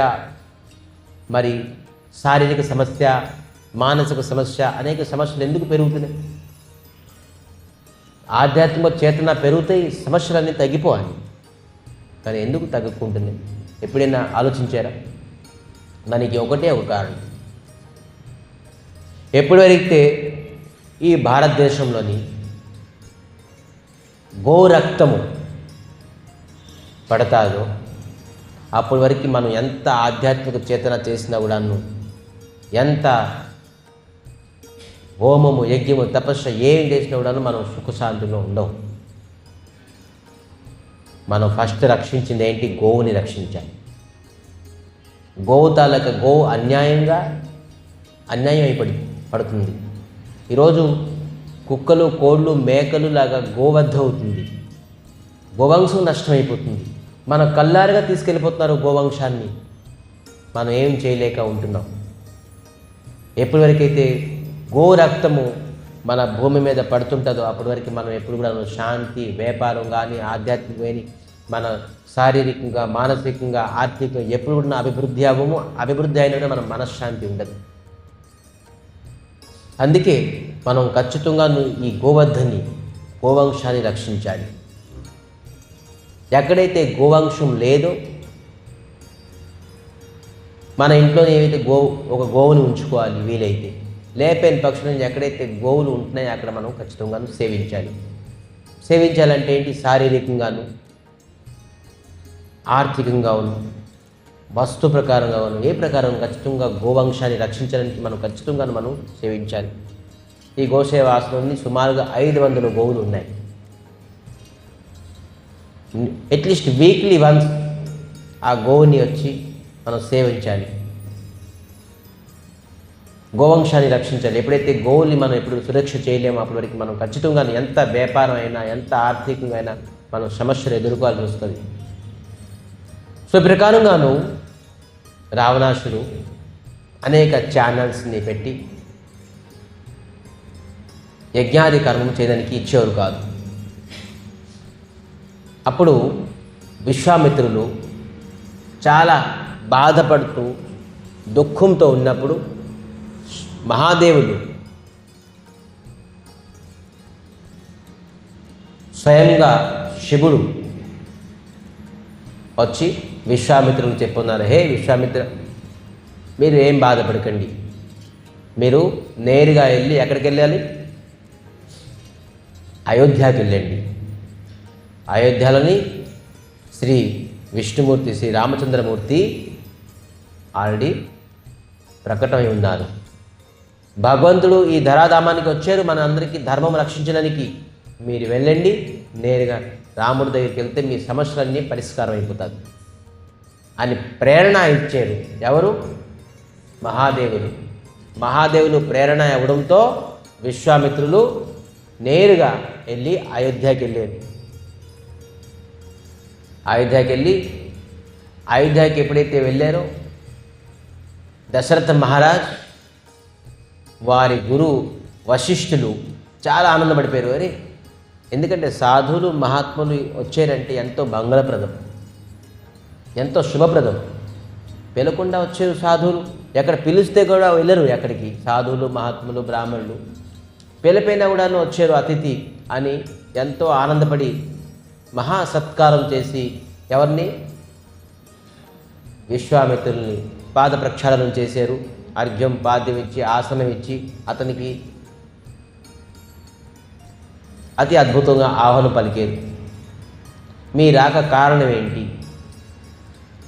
Speaker 1: మరి శారీరక సమస్య, మానసిక సమస్య, అనేక సమస్యలు ఎందుకు పెరుగుతున్నాయి? ఆధ్యాత్మిక చేతన పెరుగుతాయి, సమస్యలన్నీ తగ్గిపోవాలి. కానీ ఎందుకు తగ్గుకుంటుంది? ఎప్పుడైనా ఆలోచించారా? దానికి ఒకటే ఒక కారణం. ఎప్పుడైతే ఈ భారతదేశంలోని గోరక్తము పడతాదో అప్పటి వరకు మనం ఎంత ఆధ్యాత్మిక చేతన చేసినా కూడాను, ఎంత హోమము, యజ్ఞము, తపస్సు ఏం చేసినా కూడాను మనం సుఖశాంతిలో ఉండవు. మనం ఫస్ట్ రక్షించింది ఏంటి? గోవుని రక్షించాలి. గోవు తాలూకా అన్యాయం పడుతుంది. ఈరోజు కుక్కలు, కోళ్ళు, మేకలు లాగా గోవధ అవుతుంది, గోవంశం నష్టమైపోతుంది. మన కల్లారుగా తీసుకెళ్ళిపోతున్నారు గోవంశాన్ని. మనం ఏం చేయలేక ఉంటున్నాం. ఎప్పటి వరకైతే గో రక్తము మన భూమి మీద పడుతుంటుందో అప్పటి వరకు మనం ఎప్పుడు కూడా శాంతి, వ్యాపారం కానీ, ఆధ్యాత్మికమైన మన శారీరకంగా, మానసికంగా, ఆర్థికంగా ఎప్పుడు కూడా అభివృద్ధి అవ్వము. అభివృద్ధి అయినా మనం మనశ్శాంతి ఉండదు. అందుకే మనం ఖచ్చితంగా ఈ గోవంశాన్ని రక్షించాలి. ఎక్కడైతే గోవంశం లేదో, మన ఇంట్లో ఏవైతే ఒక గోవుని ఉంచుకోవాలి వీలైతే. లేకపోయిన పక్షులను ఎక్కడైతే గోవులు ఉంటున్నాయో అక్కడ మనం ఖచ్చితంగా సేవించాలంటే ఏంటి? శారీరకంగాను, ఆర్థికంగాను, వస్తు ప్రకారంగాను, ఏ ప్రకారం ఖచ్చితంగా గోవంశాన్ని రక్షించడానికి మనం ఖచ్చితంగా మనం సేవించాలి. ఈ గోసేవ ఆశ్రమంలో సుమారుగా 500 గోవులు ఉన్నాయి. అట్లీస్ట్ వీక్లీ వన్స్ ఆ గోవుని వచ్చి మనం సేవించాలి, గోవంశాన్ని రక్షించాలి. ఎప్పుడైతే గోవుల్ని మనం ఎప్పుడు సురక్ష చేయలేమో అప్పటి వరకు మనం ఖచ్చితంగా ఎంత వ్యాపారం అయినా, ఎంత ఆర్థికంగా అయినా మనం సమస్యలు ఎదుర్కోవాల్సి వస్తుంది. సో ఈ ప్రకారంగాను రావణాసుడు అనేక ఛానల్స్ని పెట్టి యజ్ఞాది కర్మం చేయడానికి ఇచ్చేవారు కాదు. అప్పుడు విశ్వామిత్రులు చాలా బాధపడుతూ దుఃఖంతో ఉన్నప్పుడు మహాదేవుడు స్వయంగా శివుడు వచ్చి విశ్వామిత్రుడు చెప్పున్నారు, హే విశ్వామిత్ర, మీరు ఏం బాధపడకండి. మీరు నేరుగా వెళ్ళి ఎక్కడికి వెళ్ళాలి? అయోధ్యకి వెళ్ళండి. అయోధ్యలోని శ్రీ విష్ణుమూర్తి, శ్రీ రామచంద్రమూర్తి ఆల్రెడీ ప్రకటమై ఉన్నారు. భగవంతుడు ఈ ధరాధామానికి వచ్చారు మన అందరికీ ధర్మం రక్షించడానికి. మీరు వెళ్ళండి, నేరుగా రాముడి దగ్గరికి వెళ్తే మీ సమస్యలన్నీ పరిష్కారం అయిపోతుంది అని ప్రేరణ ఇచ్చారు. ఎవరు? మహాదేవులు. మహాదేవులు ప్రేరణ ఇవ్వడంతో విశ్వామిత్రులు నేరుగా వెళ్ళి అయోధ్యకి వెళ్ళారు. అయోధ్యకి ఎప్పుడైతే వెళ్ళారో దశరథ మహారాజ్ వారి గురువు వశిష్ఠులు చాలా ఆనందపడిపోయారు. అరే, ఎందుకంటే సాధువులు మహాత్ములు వచ్చారంటే ఎంతో మంగళప్రదం, ఎంతో శుభప్రదం. పిలకుండా వచ్చారు సాధువులు. ఎక్కడ పిలిస్తే కూడా వెళ్ళరు ఎక్కడికి. సాధువులు, మహాత్ములు, బ్రాహ్మణులు పిలిపోయినా కూడా వచ్చారు అతిథి అని ఎంతో ఆనందపడి మహాసత్కారం చేసి ఎవరిని? విశ్వామిత్రుల్ని పాద ప్రక్షాళనం చేశారు. అర్ఘ్యం, పాద్యం ఇచ్చి, ఆసనం ఇచ్చి అతనికి అతి అద్భుతంగా ఆహ్వానం పలికారు. మీ రాక కారణం ఏంటి?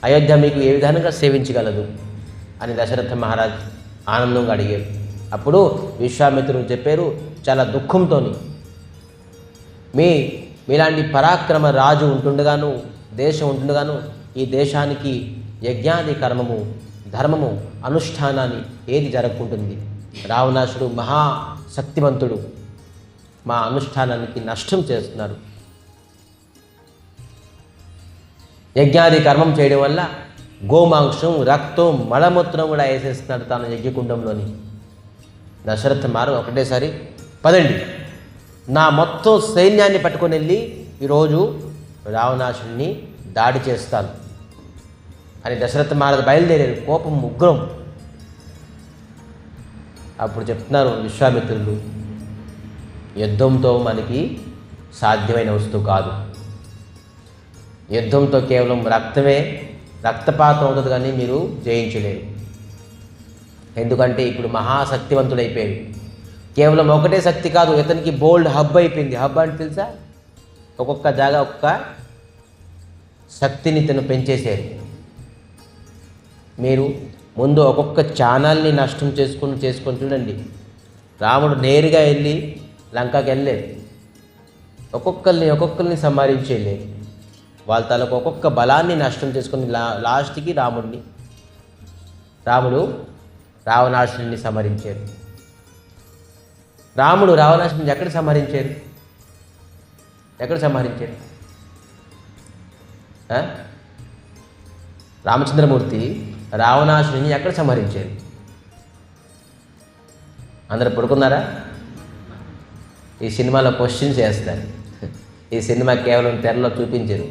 Speaker 1: అయోధ్య మీకు ఏ విధంగా సేవించగలదు అని దశరథ మహారాజ్ ఆనందంగా అడిగారు. అప్పుడు విశ్వామిత్రుడు చెప్పారు చాలా దుఃఖంతో, మీలాంటి పరాక్రమ రాజు ఉంటుండగాను, దేశం ఉంటుండగాను ఈ దేశానికి యజ్ఞాది కర్మము, ధర్మము, అనుష్ఠానాన్ని ఏది జరగకుంటుంది? రావణాసుడు మహాశక్తివంతుడు, మా అనుష్ఠానానికి నష్టం చేస్తున్నారు. యజ్ఞాది కర్మం చేయడం వల్ల గోమాంసం, రక్తం, మలమూత్రం కూడా వేసేస్తున్నాడు తాను యజ్ఞకుండంలోని. దశరథ మారు ఒకటేసారి పదండి, నా మొత్తం సైన్యాన్ని పట్టుకొని వెళ్ళి ఈరోజు రావణాసుడిని దాడి చేస్తాను అని దశరథ మహారాజు బయలుదేరారు. కోపం ఉగ్రం. అప్పుడు చెప్తున్నారు విశ్వామిత్రులు, యుద్ధంతో మనకి సాధ్యమైన వస్తువు కాదు. యుద్ధంతో కేవలం రక్తపాతం అవుతుంది, కానీ మీరు జయించలేరు. ఎందుకంటే ఇప్పుడు మహాశక్తివంతుడైపోయాడు. కేవలం ఒకటే శక్తి కాదు, ఇతనికి బోల్డ్ హబ్ అయిపోయింది. హబ్ అంటే తెలుసా? ఒక్కొక్క జాగా ఒక్కొక్క శక్తిని తను పెంచేశారు. మీరు ముందు ఒక్కొక్క ఛానల్ని నష్టం చేసుకొని చూడండి. రాముడు నేరుగా వెళ్ళి లంకకి వెళ్ళలేదు. ఒక్కొక్కరిని సంహరించి వెళ్ళేది. వాళ్ళ తలకు ఒక్కొక్క బలాన్ని నష్టం చేసుకుని లాస్ట్కి రాముడు రావణాసురుడిని సంహరించారు. రాముడు రావణాసురుడిని ఎక్కడ సంహరించారు? రామచంద్రమూర్తి రావణాసురుడిని ఎక్కడ సంహరించారు? అందరూ పడుకున్నారా? ఈ సినిమాలో క్వశ్చన్స్ వేస్తారు. ఈ సినిమా కేవలం తెరలో చూపించరు,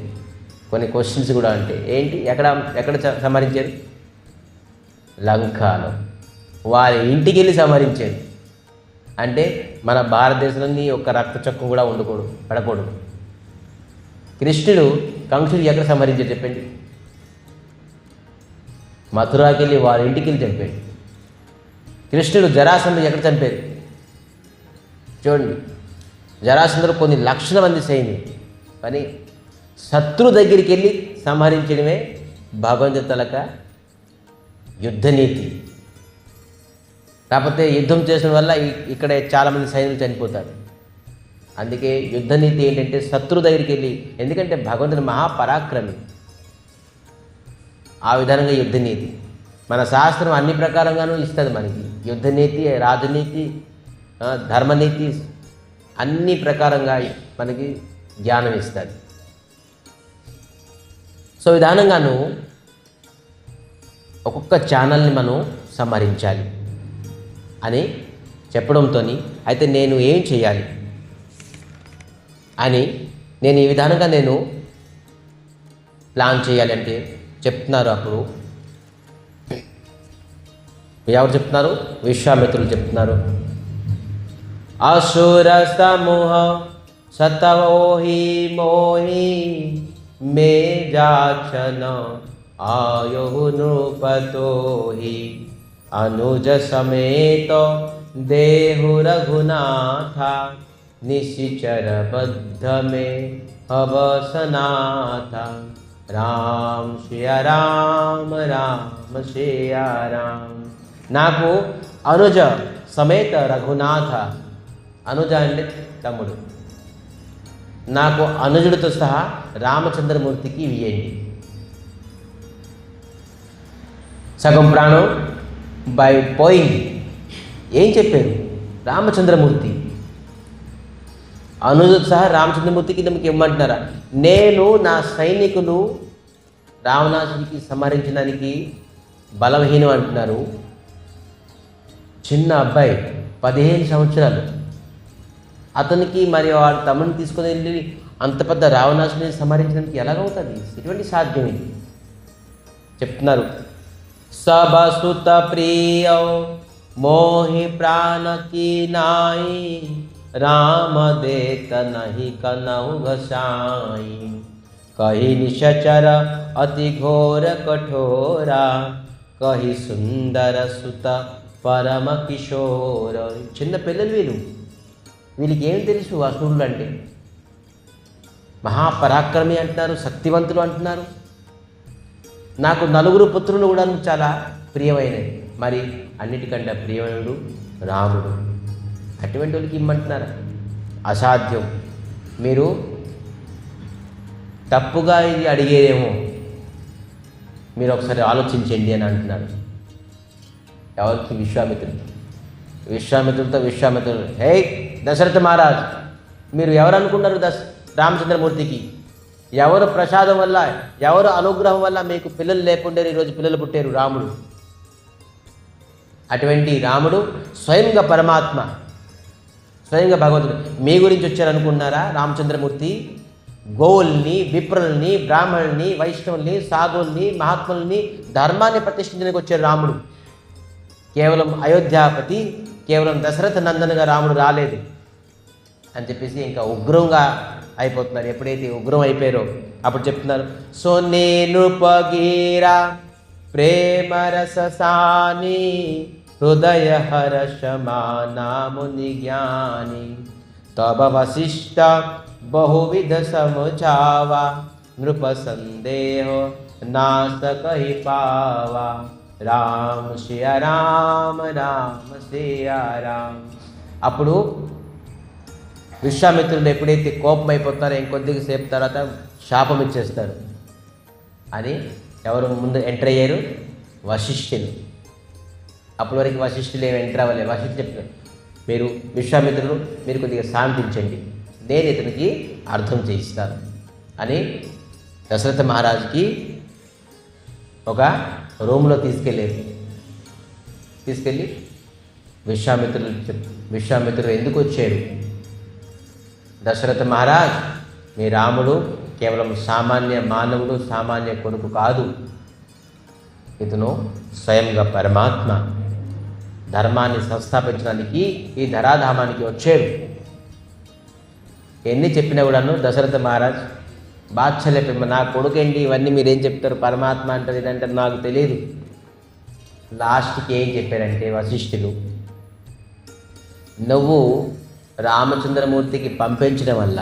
Speaker 1: కొన్ని క్వశ్చన్స్ కూడా అంటే ఏంటి, ఎక్కడ సంహరించారు? లంకలో. వారి ఇంటికి వెళ్ళి సంహరించారు. అంటే మన భారతదేశంలోని ఒక్క రక్త చొక్కం కూడా పడకూడదు. కృష్ణుడు కంసుడు ఎక్కడ సంహరించారు చెప్పండి? మథురాకి వెళ్ళి వారి ఇంటికి వెళ్ళి చంపాడు. కృష్ణుడు జరాసంధుడు ఎక్కడ చంపారు చూడండి. జరాసంధుడు కొన్ని లక్షల మంది సైన్యం, కానీ శత్రు దగ్గరికి వెళ్ళి సంహరించడమే భగవంతుడి తలక యుద్ధనీతి. కాకపోతే యుద్ధం చేసిన వల్ల ఇక్కడ చాలామంది సైనికులు చనిపోతారు. అందుకే యుద్ధనీతి ఏంటంటే శత్రు దగ్గరికి వెళ్ళి, ఎందుకంటే భగవంతుని మహాపరాక్రమి. ఆ విధానంగా యుద్ధనీతి మన శాస్త్రం అన్ని ప్రకారంగానూ ఇస్తుంది మనకి. యుద్ధనీతి, రాజనీతి, ధర్మనీతి అన్ని ప్రకారంగా మనకి జ్ఞానం ఇస్తుంది. సో విధానంగాను ఒక్కొక్క ఛానల్ని మనం సంహరించాలి అని చెప్పడంతో, అయితే నేను ఏం చేయాలి అని నేను ఈ విధానంగా ప్లాన్ చేయాలి అంటే చెప్తున్నారు. అప్పుడు ఎవరు చెప్తున్నారు? విశ్వామిత్రులు చెప్తున్నారు. అసుర సమూహ సతవోహి మోహి మే జాచన आयो नृपतो हि अनुज समेत देहु रघुनाथा निशिचर बद्ध में अवसनाथा राम श्रिया राम राम श्रिया राम నాకు అనుజ సమేత రఘునాథ అనుజ అంటే తమ్ముడు నాకు అనుజుడితో సహా రామచంద్రమూర్తికి ఇవ్వండి. సగం ప్రాణం పోయింది. ఏం చెప్పారు? రామచంద్రమూర్తి అనుజుడితో సహా రామచంద్రమూర్తికి మీకు ఇవ్వమంటున్నారా? నేను నా సైనికులు రావణాసుడికి సంహరించడానికి బలహీనం అంటున్నారు. చిన్న అబ్బాయి 15 సంవత్సరాలు, అతనికి మరి వాడు తమ్ముని తీసుకుని వెళ్ళి అంత పెద్ద రావణాసుని సంహరించడానికి ఎలాగవుతుంది? ఎటువంటి సాధ్యం ఇది? చెప్తున్నారు. సబసుత ప్రియ మోహి ప్రాణకి నాయి రామ దేత నహి కనౌ घसाई कही निशचर अति घोर कठोरा कही सुंदर सुत పరమ కిషోర. చిన్న పిల్లలు వీళ్ళకి ఏం తెలుసు? అసురులు అంటే మహాపరాక్రమి అంటున్నారు, శక్తివంతులు అంటున్నారు. నాకు 4 పుత్రులు కూడా చాలా ప్రియమైనది. మరి అన్నిటికంటే ప్రియమైనడు రాముడు. అటువంటి వాళ్ళకి ఇమ్మంటున్నారు? అసాధ్యం. మీరు తప్పుగా ఇది అడిగేదేమో, మీరు ఒకసారి ఆలోచించండి అని అంటున్నాడు. ఎవరికి? విశ్వామిత్రుడు హే దశరథ మహారాజ్, మీరు ఎవరు అనుకున్నారు? రామచంద్రమూర్తికి ఎవరు ప్రసాదం వల్ల, ఎవరు అనుగ్రహం వల్ల మీకు పిల్లలు లేకుండారు, ఈరోజు పిల్లలు పుట్టారు? రాముడు. అటువంటి రాముడు స్వయంగా పరమాత్మ, స్వయంగా భగవంతుడు. మీ గురించి వచ్చారనుకున్నారా? రామచంద్రమూర్తి గోవుల్ని, విప్రుల్ని, బ్రాహ్మణుల్ని, వైష్ణవుల్ని, సాధువుల్ని, మహాత్ముల్ని, ధర్మాన్ని ప్రతిష్ఠించడానికి వచ్చారు రాముడు. కేవలం అయోధ్యాపతి, కేవలం దశరథ నందనగా రాముడు రాలేదు అని చెప్పేసి ఇంకా ఉగ్రంగా అయిపోతున్నారు. ఎప్పుడైతే ఉగ్రం అయిపోయారో అప్పుడు చెప్తున్నారు. సో నేను పగీరా ప్రేమ రససాని హృదయ హర్షమానాముని జ్ఞాని తబ వశిష్ట బహువిధ సముచావా నృప సందేహ నాస కహి పావా రామ శ్రీయా రామ రామ శ్రీయా రామ. అప్పుడు విశ్వామిత్రుడు ఎప్పుడైతే కోపం అయిపోతారో ఇంకొద్దిగా సేపు తర్వాత శాపం ఇచ్చేస్తారు అని ఎవరు ముందు ఎంటర్ అయ్యారు? వశిష్ఠులు. అప్పటి వరకు వశిష్ఠులు ఏమి ఎంటర్ అవ్వలేదు. వశిష్ఠులు చెప్తారు, మీరు విశ్వామిత్రులు మీరు కొద్దిగా శాంతించండి, నేను ఇతనికి అర్థం చేయిస్తాను అని దశరథ మహారాజుకి ఒక రూమ్లో తీసుకెళ్ళి విశ్వామిత్రుడు ఎందుకు వచ్చాడు? దశరథ మహారాజ్, మీ రాముడు కేవలం సామాన్య మానవుడు, సామాన్య కొడుకు కాదు. ఇతను స్వయంగా పరమాత్మ. ధర్మాన్ని సంస్థాపించడానికి ఈ ధరాధామానికి వచ్చాడు. ఎన్ని చెప్పినా కూడాను దశరథ మహారాజ్ బాధ్యలేపేమో, నా కొడుకేంటి ఇవన్నీ మీరేం చెప్తారు, పరమాత్మ అంటారు, ఇదంటే నాకు తెలియదు. లాస్ట్కి ఏం చెప్పారంటే వశిష్ఠులు, నువ్వు రామచంద్రమూర్తికి పంపించడం వల్ల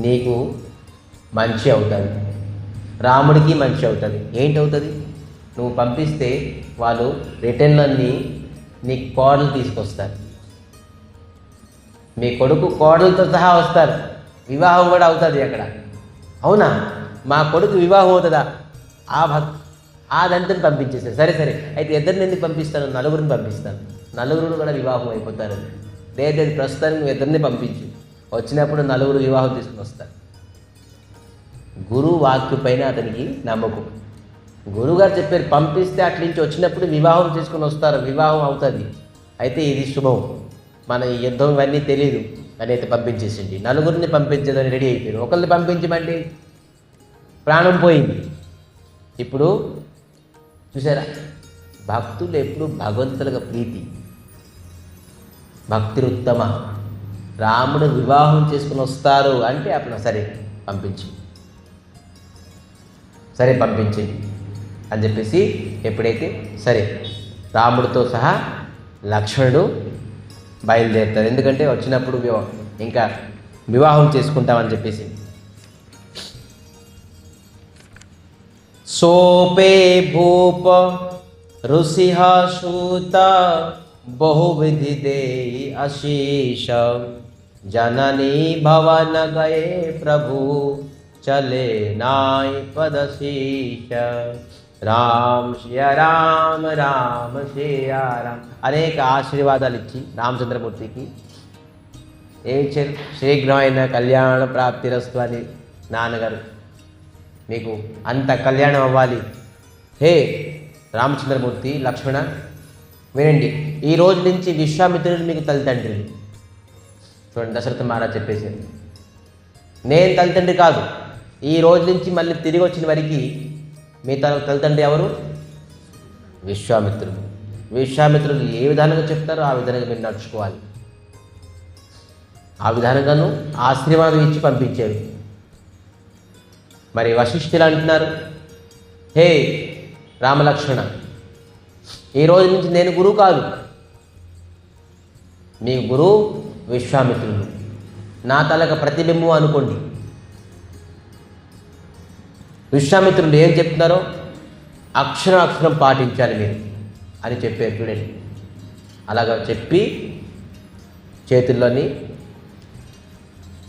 Speaker 1: నీకు మంచి అవుతుంది, రాముడికి మంచి అవుతుంది. ఏంటవుతుంది? నువ్వు పంపిస్తే వాళ్ళు రిటర్న్లన్నీ నీ కోడలు తీసుకొస్తారు, మీ కొడుకు కోడలతో సహా వస్తారు, వివాహం కూడా అవుతుంది అక్కడ. అవునా? మా కొడుకు వివాహం అవుతుందా? అదంతా పంపించేసారు. సరే అయితే ఇద్దరిని ఎందుకు పంపిస్తాను? 4 పంపిస్తాను, 4 కూడా వివాహం అయిపోతారు. లేదు ప్రస్తుతానికి నువ్వు ఇద్దరిని పంపించు, వచ్చినప్పుడు 4 వివాహం తీసుకుని వస్తారు. గురువు వాక్కు పైన అతనికి నమ్మకం. గురువుగారు చెప్పారు పంపిస్తే అట్ల నుంచి వచ్చినప్పుడు వివాహం చేసుకుని వస్తారు, వివాహం అవుతుంది. అయితే ఇది శుభం, మన ఈ యుద్ధం ఇవన్నీ తెలియదు అని అయితే పంపించేసింది. 4 పంపించేదని రెడీ అయిపోయారు. ఒకరిని పంపించమండి ప్రాణం పోయింది. ఇప్పుడు చూసారా, భక్తులు ఎప్పుడు భగవంతులుగా ప్రీతి, భక్తిరుత్తమ. రాముడు వివాహం చేసుకుని వస్తారు అంటే అప్పుడు సరే పంపించు. సరే పంపించింది అని చెప్పేసి ఎప్పుడైతే సరే రాముడితో సహా లక్ష్మణుడు బయలుదేరుతారు. ఎందుకంటే వచ్చినప్పుడు ఇంకా వివాహం చేసుకుంటామని చెప్పేసి. సోపే భూప ఋషిః సూత बहुविधि दे आशीष जननी भवन गए प्रभु चले नाय पदशीष రామ్ శ్రీ రామ్ రామ శ్రీయా రామ్ అనేక ఆశీర్వాదాలు ఇచ్చి రామచంద్రమూర్తికి శీఘ్రమైన కళ్యాణ ప్రాప్తిరస్తు అని నాన్నగారు మీకు అంత కళ్యాణం అవ్వాలి. హే రామచంద్రమూర్తి, లక్ష్మణ వినండి, ఈ రోజు నుంచి విశ్వామిత్రుడు మీకు తల్లిదండ్రులు. చూడండి, దశరథ మహారాజ్ చెప్పేసారు, నేను తల్లిదండ్రి కాదు, ఈ రోజు నుంచి మళ్ళీ తిరిగి వచ్చిన వరకు మీ తల్లిదండ్రి ఎవరు? విశ్వామిత్రుడు. విశ్వామిత్రుడు ఏ విధానంగా చెప్తారో ఆ విధానంగా మీరు నడుచుకోవాలి. ఆ విధానంగాను ఆశీర్వాదం ఇచ్చి పంపించారు. మరి వశిష్ఠులు అంటున్నారు, హే రామలక్ష్మణ, ఈ రోజు నుంచి నేను గురువు కాదు, మీ గురువు విశ్వామిత్రుడు, నా తలకు ప్రతిబింబం అనుకోండి. విశ్వామిత్రుడు ఏం చెప్తున్నారో అక్షరం అక్షరం పాటించాలి మీరు అని చెప్పారు. చూడండి, అలాగా చెప్పి చేతుల్లోని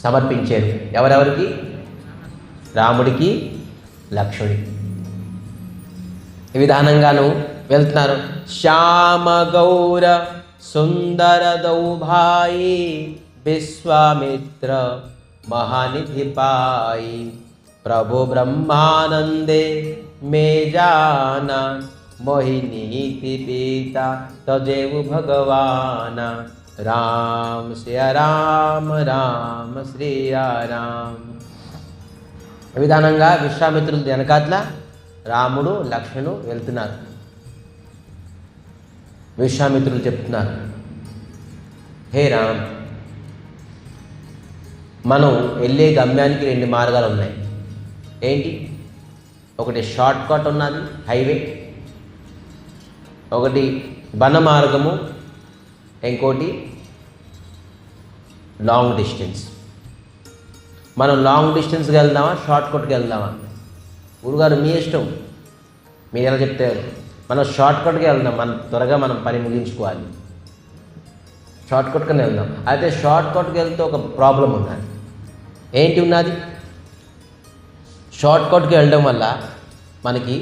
Speaker 1: సమర్పించారు. ఎవరెవరికి? రాముడికి, లక్ష్మణుడికి. ఈ విధానంగాను వెళ్తున్నారు. శ్యామ గౌర సుందర దౌభాయి విశ్వామిత్ర మహానిధి పాయి ప్రభు బ్రహ్మానందే మే జానా మోహినీతి పీత తజేవు భగవాన రామ్ శ్రీ రామ రామ శ్రీ రామ్. ఈ విధానంగా విశ్వామిత్రులు వెనకాట్ల రాముడు లక్ష్మణుడు వెళ్తున్నారు. విశ్వామిత్రులు చెప్తున్నారు, హే రామ్, మనం వెళ్ళే గమ్యానికి 2 మార్గాలు ఉన్నాయి. ఏంటి? ఒకటి షార్ట్ కట్ ఉన్నది, హైవే, ఒకటి వన మార్గము, ఇంకోటి లాంగ్ డిస్టెన్స్. మనం లాంగ్ డిస్టెన్స్కి వెళ్దామా, షార్ట్ కట్కి వెళ్దామా? గురుగారు మీ ఇష్టం, మీరు ఎలా చెప్తారు. మనం షార్ట్ కట్కి వెళ్దాం, త్వరగా మనం పని ముగించుకోవాలి, షార్ట్ కట్గానే వెళ్దాం. అయితే షార్ట్ కట్కి వెళ్తే ఒక ప్రాబ్లం ఉన్నది. ఏంటి ఉన్నది? షార్ట్ కట్కి వెళ్ళడం వల్ల మనకి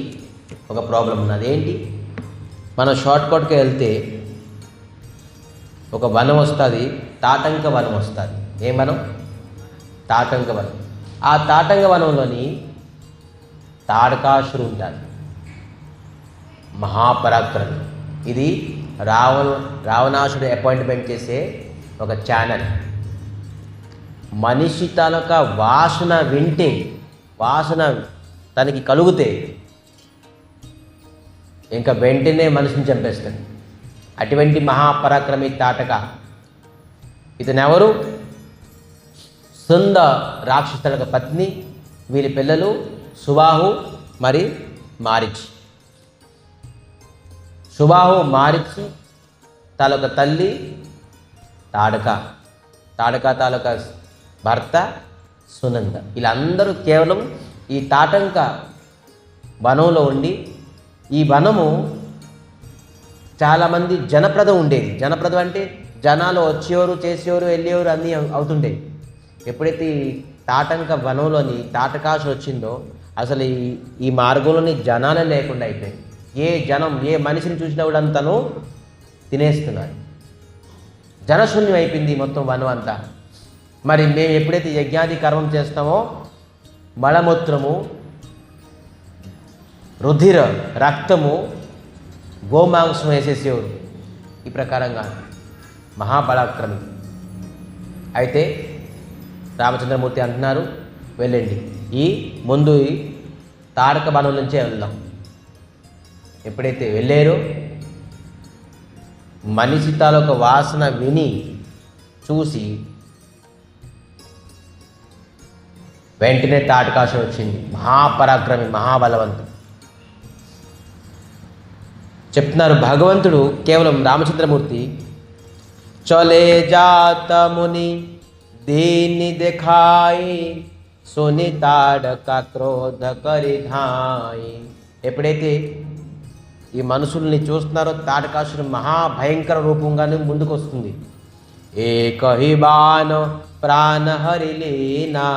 Speaker 1: ఒక ప్రాబ్లం ఉన్నది. ఏంటి? మనం షార్ట్ కట్కి వెళ్తే ఒక వనం వస్తుంది, తాటంక వనం వస్తుంది. ఏం వనం? తాటంక వనం. ఆ తాటంక వనంలోని తాడకాసురు ఉంటాడు, మహాపరాక్రమి. ఇది రావణాసుడు అపాయింట్మెంట్ చేసే ఒక ఛానల్. మనిషి తాలూక వాసన వింటే, వాసన తనకి కలిగితే ఇంకా వెంటనే మనిషిని చంపేస్తాడు. అటువంటి మహాపరాక్రమి తాటక. ఇతను ఎవరు? సుంద రాక్షసుల పత్ని. వీరి పిల్లలు సుబాహు మరి మారిచి. సుబాహు మారిచి తాలూకా తల్లి తాడక, తాడక తాలూకా భర్త సునంద. వీళ్ళందరూ కేవలం ఈ తాటంక వనంలో ఉండి, ఈ వనము చాలామంది జనప్రదం ఉండేది. జనప్రదం అంటే జనాలు వచ్చేవారు, చేసేవారు, వెళ్ళేవారు అన్నీ అవుతుండేవి. ఎప్పుడైతే ఈ తాటంక వనంలోని తాటకాసు వచ్చిందో అసలు ఈ మార్గంలోని జనాలే లేకుండా అయిపోయింది. ఏ మనిషిని చూసినా కూడా తను తినేస్తున్నారు. జనశూన్యం అయిపోయింది మొత్తం వనం అంతా. మరి మేము ఎప్పుడైతే యజ్ఞాది కర్మం చేస్తామో మలమూత్రము, రుధిర, రక్తము, గోమాంసం వేసేసేవారు. ఈ ప్రకారంగా మహాబలాక్రమి. అయితే రామచంద్రమూర్తి అంటున్నారు, వెళ్ళండి, ముందు ఈ తాడక వనం నుంచే వెళ్దాం. ఎప్పుడైతే వెళ్ళారో మనిషి తాలూక వాసన విని చూసి వెంటనే తాటకాసురుడు వచ్చింది. మహాపరాక్రమి, మహాబలవంతుడు. చెప్తున్నారు భగవంతుడు కేవలం రామచంద్రమూర్తి, చలే జాత ముని దీన్ని దిఖాయి సోని తాడక క్రోధ కరిధాయి. ఎప్పుడైతే ఈ మనుషుల్ని చూస్తున్నారో తాటకాసురుడు మహాభయంకర రూపంగానే ముందుకు వస్తుంది. ఏకహి బాణ ప్రాణ హరిలీనా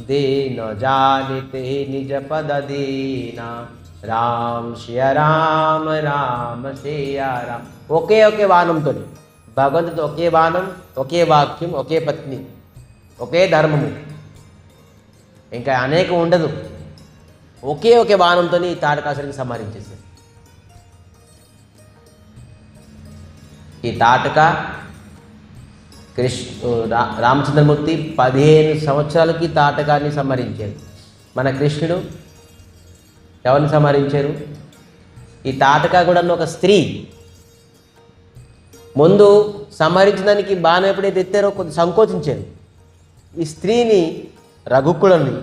Speaker 1: దేన జానితే నిజ పద దీనా రామ్ శ్రీ రామ రామ శ్రీయ రామ్. ఒకే బాణంతో భగవంతుడు, ఒకే బాణం, ఒకే వాక్యం, ఒకే పత్ని, ఒకే ధర్మము, ఇంకా అనేకం ఉండదు. ఒకే బాణంతో ఈ తాటకాసురుడిని సంహరించేశారు. ఈ తాటక రామచంద్రమూర్తి 15 సంవత్సరాలకి తాటకాన్ని సంహరించారు. మన కృష్ణుడు ఎవరిని సంహరించారు? ఈ తాటక కూడా ఒక స్త్రీ. ముందు సంహరించడానికి బాణం ఎప్పుడైతే ఎత్తారో కొంచెం సంకోచించారు. ఈ స్త్రీని, రఘుకులని,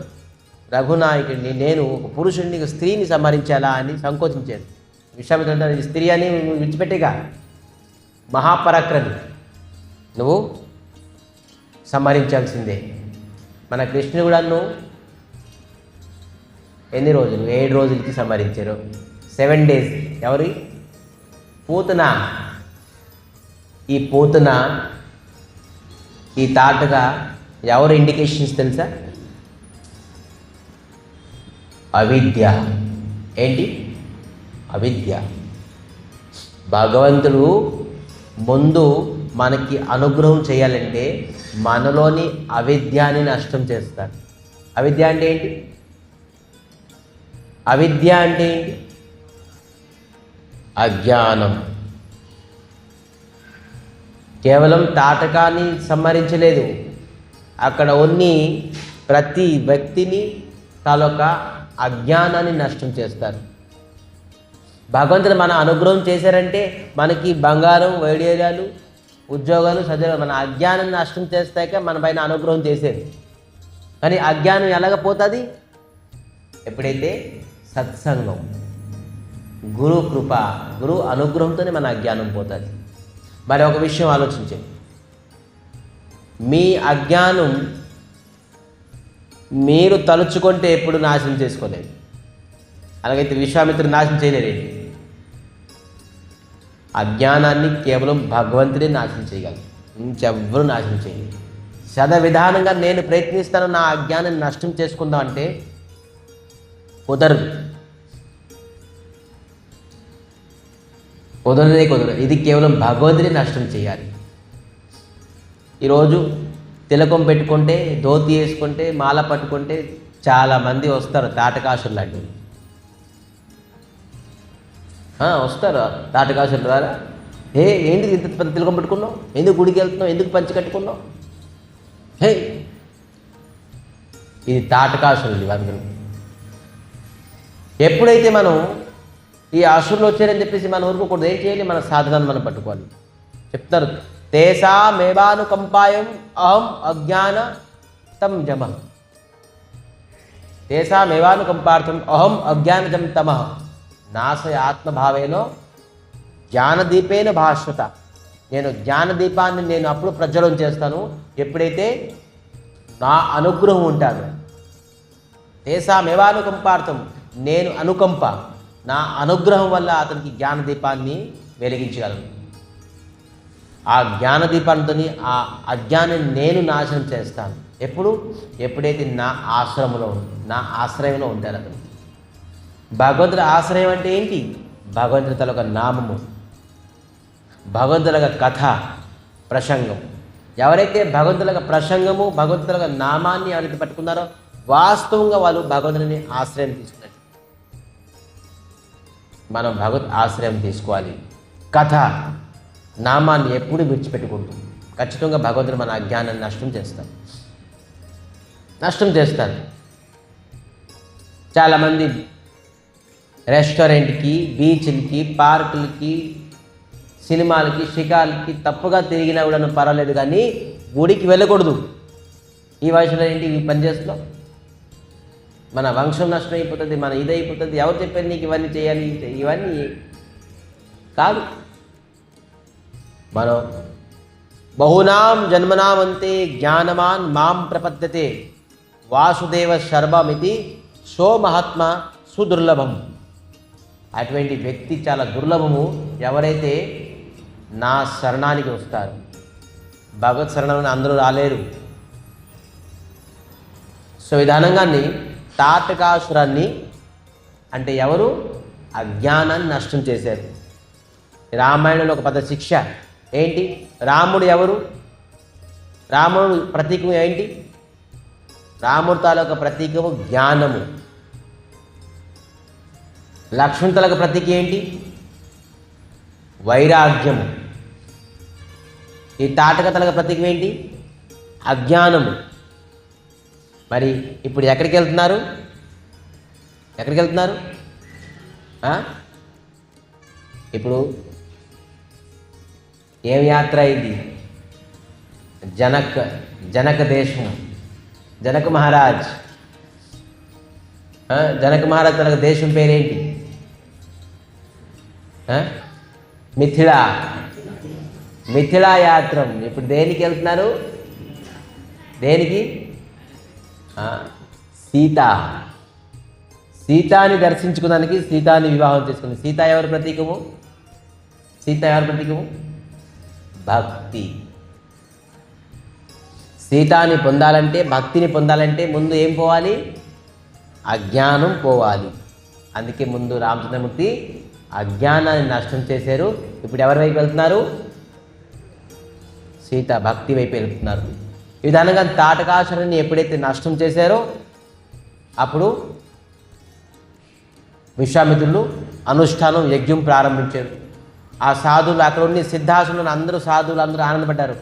Speaker 1: రఘునాయకుడిని, నేను ఒక పురుషుడిని, ఒక స్త్రీని సంహరించాలా అని సంకోచించారు. విశ్వామిత్రుడు ఈ స్త్రీ అని విడిచిపెట్టేగా, మహాపరాక్రమి, నువ్వు సంహరించాల్సిందే. మన కృష్ణుడు కూడా ఎన్ని రోజులు? 7 రోజులకి సంహరించారు. 7 days. ఎవరి? పూతన. ఈ పూతన, ఈ తాటక ఎవరు ఇండికేషన్స్ తెలుసా? అవిద్య. ఏంటి? అవిద్య. భగవంతుడు ముందు మనకి అనుగ్రహం చేయాలంటే మనలోని అవిద్యాన్ని నష్టం చేస్తాడు. అవిద్య అంటే ఏంటి? అవిద్య అంటే ఏంటి? అజ్ఞానం. కేవలం తాటకాన్ని సంహరించలేదు, అక్కడ ఉన్ని ప్రతి వ్యక్తిని తాలూక అజ్ఞానాన్ని నష్టం చేస్తారు. భగవంతుడు మన అనుగ్రహం చేశారంటే మనకి బంగారం, వైడూర్యాలు, ఉద్యోగాలు, చదువు, మన అజ్ఞానాన్ని నష్టం చేస్తాక మన పైన అనుగ్రహం చేసేది. కానీ అజ్ఞానం ఎలాగపోతుంది? ఎప్పుడైతే సత్సంగం, గురు కృప, గురు అనుగ్రహంతోనే మన అజ్ఞానం పోతుంది. మరి ఒక విషయం ఆలోచించండి, మీ అజ్ఞానం మీరు తలుచుకుంటే ఎప్పుడు నాశనం చేసుకోలేదు. అలాగైతే విశ్వామిత్రుడు నాశనం చేయలేరేంటి? అజ్ఞానాన్ని కేవలం భగవంతుడే నాశనం చేయగలరు, ఇంకెవ్వరూ నాశనం చేయలేదు. విధానంగా నేను ప్రయత్నిస్తాను నా అజ్ఞానాన్ని నష్టం చేసుకుందాం అంటే కుదరదు. కుదరదు. ఇది కేవలం భగవంతుడే నష్టం చేయాలి. ఈరోజు తిలకం పెట్టుకుంటే, ధోతి వేసుకుంటే, మాల పట్టుకుంటే చాలామంది వస్తారు తాటకాసురులు లాంటి వస్తారు. తాటకాసురుల ద్వారా ఏంటి ఇంత పెద్ద తిలకం పెట్టుకున్నావు, ఎందుకు గుడికి వెళ్తున్నావు, ఎందుకు పంచి కట్టుకున్నావు? ఇది తాటకాసురులు. అందరూ ఎప్పుడైతే మనం ఈ అసురులు వచ్చారని చెప్పేసి మన ఊరుకోకూడదు. ఏం చేయాలి? మన సాధనాన్ని మనం పట్టుకోవాలి. చెప్తారు, తేసా మేవానుకంపాయం అహం అజ్ఞాన తం జమ. తేసా మేవానుకంపార్థం అహం అజ్ఞానజం తమ నాశయ ఆత్మభావేనో జ్ఞానదీపేన భాస్వత. నేను జ్ఞానదీపాన్ని నేను అప్పుడు ప్రజ్వలం చేస్తాను ఎప్పుడైతే నా అనుగ్రహం ఉంటాను. తేసా మేవానుకంపార్థం, నేను అనుకంప, నా అనుగ్రహం వల్ల అతనికి జ్ఞానదీపాన్ని వెలిగించగలను. ఆ జ్ఞానదీపాంతో ఆ అజ్ఞానాన్ని నేను నాశనం చేస్తాను. ఎప్పుడైతే నా ఆశ్రమంలో నా ఆశ్రయంలో ఉంటారు అతను. భగవంతుడి ఆశ్రయం అంటే ఏంటి? భగవంతుడి తలొక నామము, భగవంతుల కథ, ప్రసంగం. ఎవరైతే భగవంతుల ప్రసంగము, భగవంతుల నామాన్ని ఎవరైతే పట్టుకున్నారో వాస్తవంగా వాళ్ళు భగవంతుని ఆశ్రయం తీసుకున్నారు. మనం భగవత్ ఆశ్రయం తీసుకోవాలి. కథ, నామాన్ని ఎప్పుడు విడిచిపెట్టుకుంటూ ఖచ్చితంగా భగవంతుడు మన అజ్ఞానాన్ని నష్టం చేస్తారు. చాలామంది రెస్టారెంట్కి, బీచ్లకి, పార్కులకి, సినిమాలకి, షికార్లకి తప్పుగా తిరిగినా కూడా పర్వాలేదు, కానీ గుడికి వెళ్ళకూడదు. ఈ వయసులో ఏంటి ఈ పని చేస్తున్నావు? మన వంశం నష్టం అయిపోతుంది, మన ఇదైపోతుంది. ఎవరు చెప్పారు నీకు ఇవన్నీ చేయాలి? ఇవన్నీ కాదు. మనం బహునాం జన్మనామంతే జ్ఞానమాన్ మాం ప్రపద్యతే వాసుదేవ శర్మమితి సో మహాత్మ సుదుర్లభం. అటువంటి వ్యక్తి చాలా దుర్లభము, ఎవరైతే నా శరణానికి వస్తారు. భగవత్ శరణాన్ని అందరూ రాలేరు. సో విధానంగాన్ని తాటకాసురాన్ని అంటే ఎవరు? అజ్ఞానాన్ని నష్టం చేశారు. రామాయణంలో ఒక పెద్ద శిక్ష ఏంటి? రాముడు ఎవరు? రాముడు ప్రతీకం ఏంటి? రాముడు తాలూకా ప్రతీకము జ్ఞానము. లక్ష్మణ్ తాలూకా ప్రతీక ఏంటి? వైరాగ్యము. ఈ తాటక తాలూకా ప్రతీకం ఏంటి? అజ్ఞానము. మరి ఇప్పుడు ఎక్కడికి వెళ్తున్నారు? ఎక్కడికి వెళ్తున్నారు? ఇప్పుడు ఏం యాత్ర ఇది? జనక దేశం, జనక మహారాజ్. జనక మహారాజ్ తన దేశం పేరేంటి? మిథిలా యాత్రం. ఇప్పుడు దేనికి వెళ్తున్నారు? దేనికి? సీతాని దర్శించుకోవడానికి, సీతాని వివాహం చేసుకుంది. సీత ఎవరి ప్రతీకము? భక్తి. సీతాని పొందాలంటే, భక్తిని పొందాలంటే ముందు ఏం పోవాలి? అజ్ఞానం పోవాలి. అందుకే ముందు రామచంద్రమూర్తి అజ్ఞానాన్ని నష్టం చేశారు. ఇప్పుడు ఎవరి వైపు వెళ్తున్నారు? సీత భక్తి వైపు వెళ్తున్నారు. ఈ విధానంగా తాటకాసురుని ఎప్పుడైతే నష్టం చేశారో అప్పుడు విశ్వామిత్రులు అనుష్ఠానం యజ్ఞం ప్రారంభించారు. ఆ సాధువులు అక్కడ ఉన్న సిద్ధాసులను అందరూ సాధువులు అందరూ ఆనందపడ్డారు.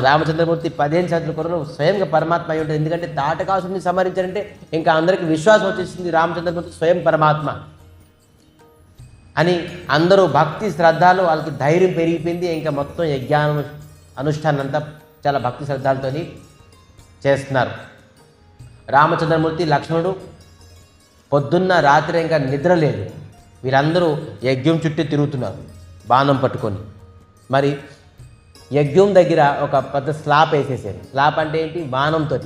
Speaker 1: రామచంద్రమూర్తి 15 సంవత్సరాల కొరలో స్వయంగా పరమాత్మ అయి ఉంటుంది. ఎందుకంటే తాటకాసురుని సంహరించారంటే ఇంకా అందరికీ విశ్వాసం వచ్చేసింది రామచంద్రమూర్తి స్వయం పరమాత్మ అని. అందరూ భక్తి శ్రద్ధలు, వాళ్ళకి ధైర్యం పెరిగిపోయింది. ఇంకా మొత్తం యజ్ఞానం అనుష్ఠానం అంతా చాలా భక్తి శ్రద్ధలతో చేస్తున్నారు. రామచంద్రమూర్తి, లక్ష్మణుడు పొద్దున్న రాత్రి ఇంకా నిద్ర లేదు. వీరందరూ యజ్ఞం చుట్టూ తిరుగుతున్నారు బాణం పట్టుకొని. మరి యజ్ఞం దగ్గర ఒక పెద్ద స్లాబ్ వేసేసారు. స్లాబ్ అంటే ఏంటి? బాణంతో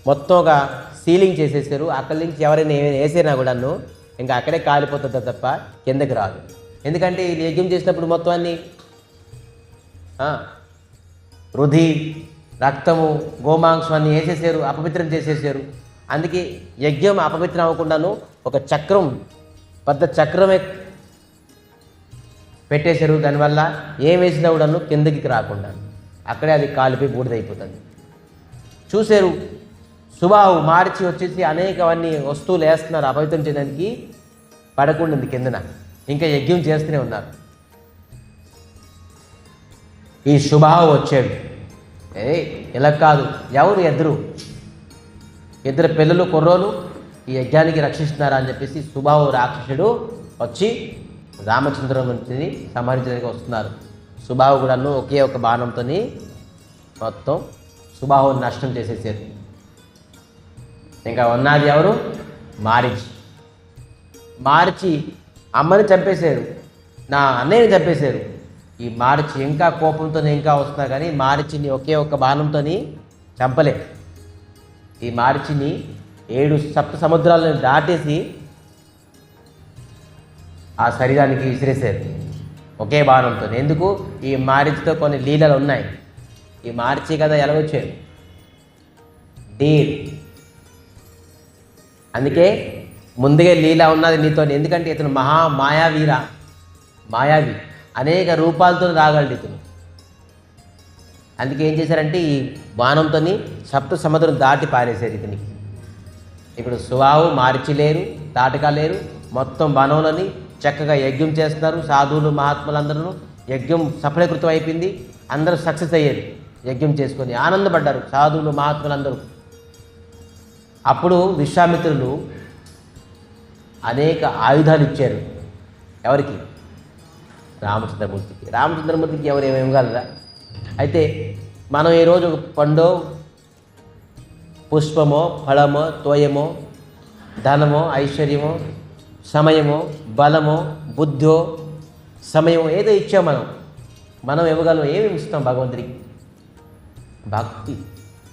Speaker 1: మొత్తం ఒక సీలింగ్ చేసేసారు. అక్కడి నుంచి ఎవరైనా వేసినా కూడాను ఇంకా అక్కడే కాలిపోతుంది తప్ప కిందకి రాదు. ఎందుకంటే ఇది యజ్ఞం చేసినప్పుడు మొత్తం అన్నీ రుధి, రక్తము, గోమాంసం అన్నీ వేసేసారు, అపవిత్రం చేసేసారు. అందుకే యజ్ఞం అపవిత్రం అవ్వకుండాను ఒక చక్రం, పెద్ద చక్రమే పెట్టేశారు. దానివల్ల ఏం వేసినా కూడాను కిందకి రాకుండా అక్కడే అది కాలిపోయి బూడిదైపోతుంది. చూశారు సుబాహు మార్చి వచ్చేసి అనేకవన్నీ వస్తువులు వేస్తున్నారు అపవిత్రం చేయడానికి, పడకుండా కిందన ఇంకా యజ్ఞం చేస్తూనే ఉన్నారు. ఈ సుబాహు వచ్చాడు. ఇలా కాదు, ఎవరు? ఇద్దరు పిల్లలు, కుర్రోలు ఈ యజ్ఞానికి రక్షిస్తున్నారా అని చెప్పేసి సుబాహు రాక్షసుడు వచ్చి రామచంద్రమూర్తిని సంహరించడానికి వస్తున్నారు. సుబాహు కూడాను ఒకే ఒక బాణంతో మొత్తం సుబాహుని నష్టం చేసేసారు. ఇంకా ఉన్నది ఎవరు? మారిచి అమ్మని చంపేశారు, నా అన్నయ్యని చంపేశారు. ఈ మారిచి ఇంకా కోపంతో ఇంకా వస్తున్నారు, కానీ మారిచిని ఒకే ఒక్క బాణంతో చంపలే. ఈ మారిచిని 7 సప్త సముద్రాలను దాటేసి ఆ శరీరానికి విసిరేశారు ఒకే బాణంతో. ఎందుకు? ఈ మారిచితో కొన్ని లీలలు ఉన్నాయి. ఈ మార్చి కదా ఎలా వచ్చాడు? డీర్. అందుకే ముందుగా లీల ఉన్నది నీతో. ఎందుకంటే ఇతను మాయావి, అనేక రూపాలతో రాగలడు ఇతను. అందుకే ఏం చేశారంటే ఈ బాణంతో సప్త సముద్రం దాటి పారేశారు ఇతనికి. ఇప్పుడు సుబాహు, మారిచి లేరు, తాటక లేరు, మొత్తం వనంలోని చక్కగా యజ్ఞం చేస్తున్నారు. సాధువులు, మహాత్ములందరూ యజ్ఞం సఫలీకృతం అయిపోయింది. అందరూ సక్సెస్ అయ్యారు యజ్ఞం చేసుకొని, ఆనందపడ్డారు సాధువులు, మహాత్ములందరూ. అప్పుడు విశ్వామిత్రులు అనేక ఆయుధాలు ఇచ్చారు. ఎవరికి? రామచంద్రమూర్తికి. రామచంద్రమూర్తికి ఎవరు ఏమేమి ఇవ్వగలరా? అయితే మనం ఈరోజు ఒక పండో పుష్పమో, ఫలమో, తోయమో, ధనమో, ఐశ్వర్యమో, సమయమో, బలమో, బుద్ధో, సమయమో ఏదో ఇచ్చాం మనం ఇవ్వగలం. ఏమి ఇస్తాం భగవంతుడికి? భక్తి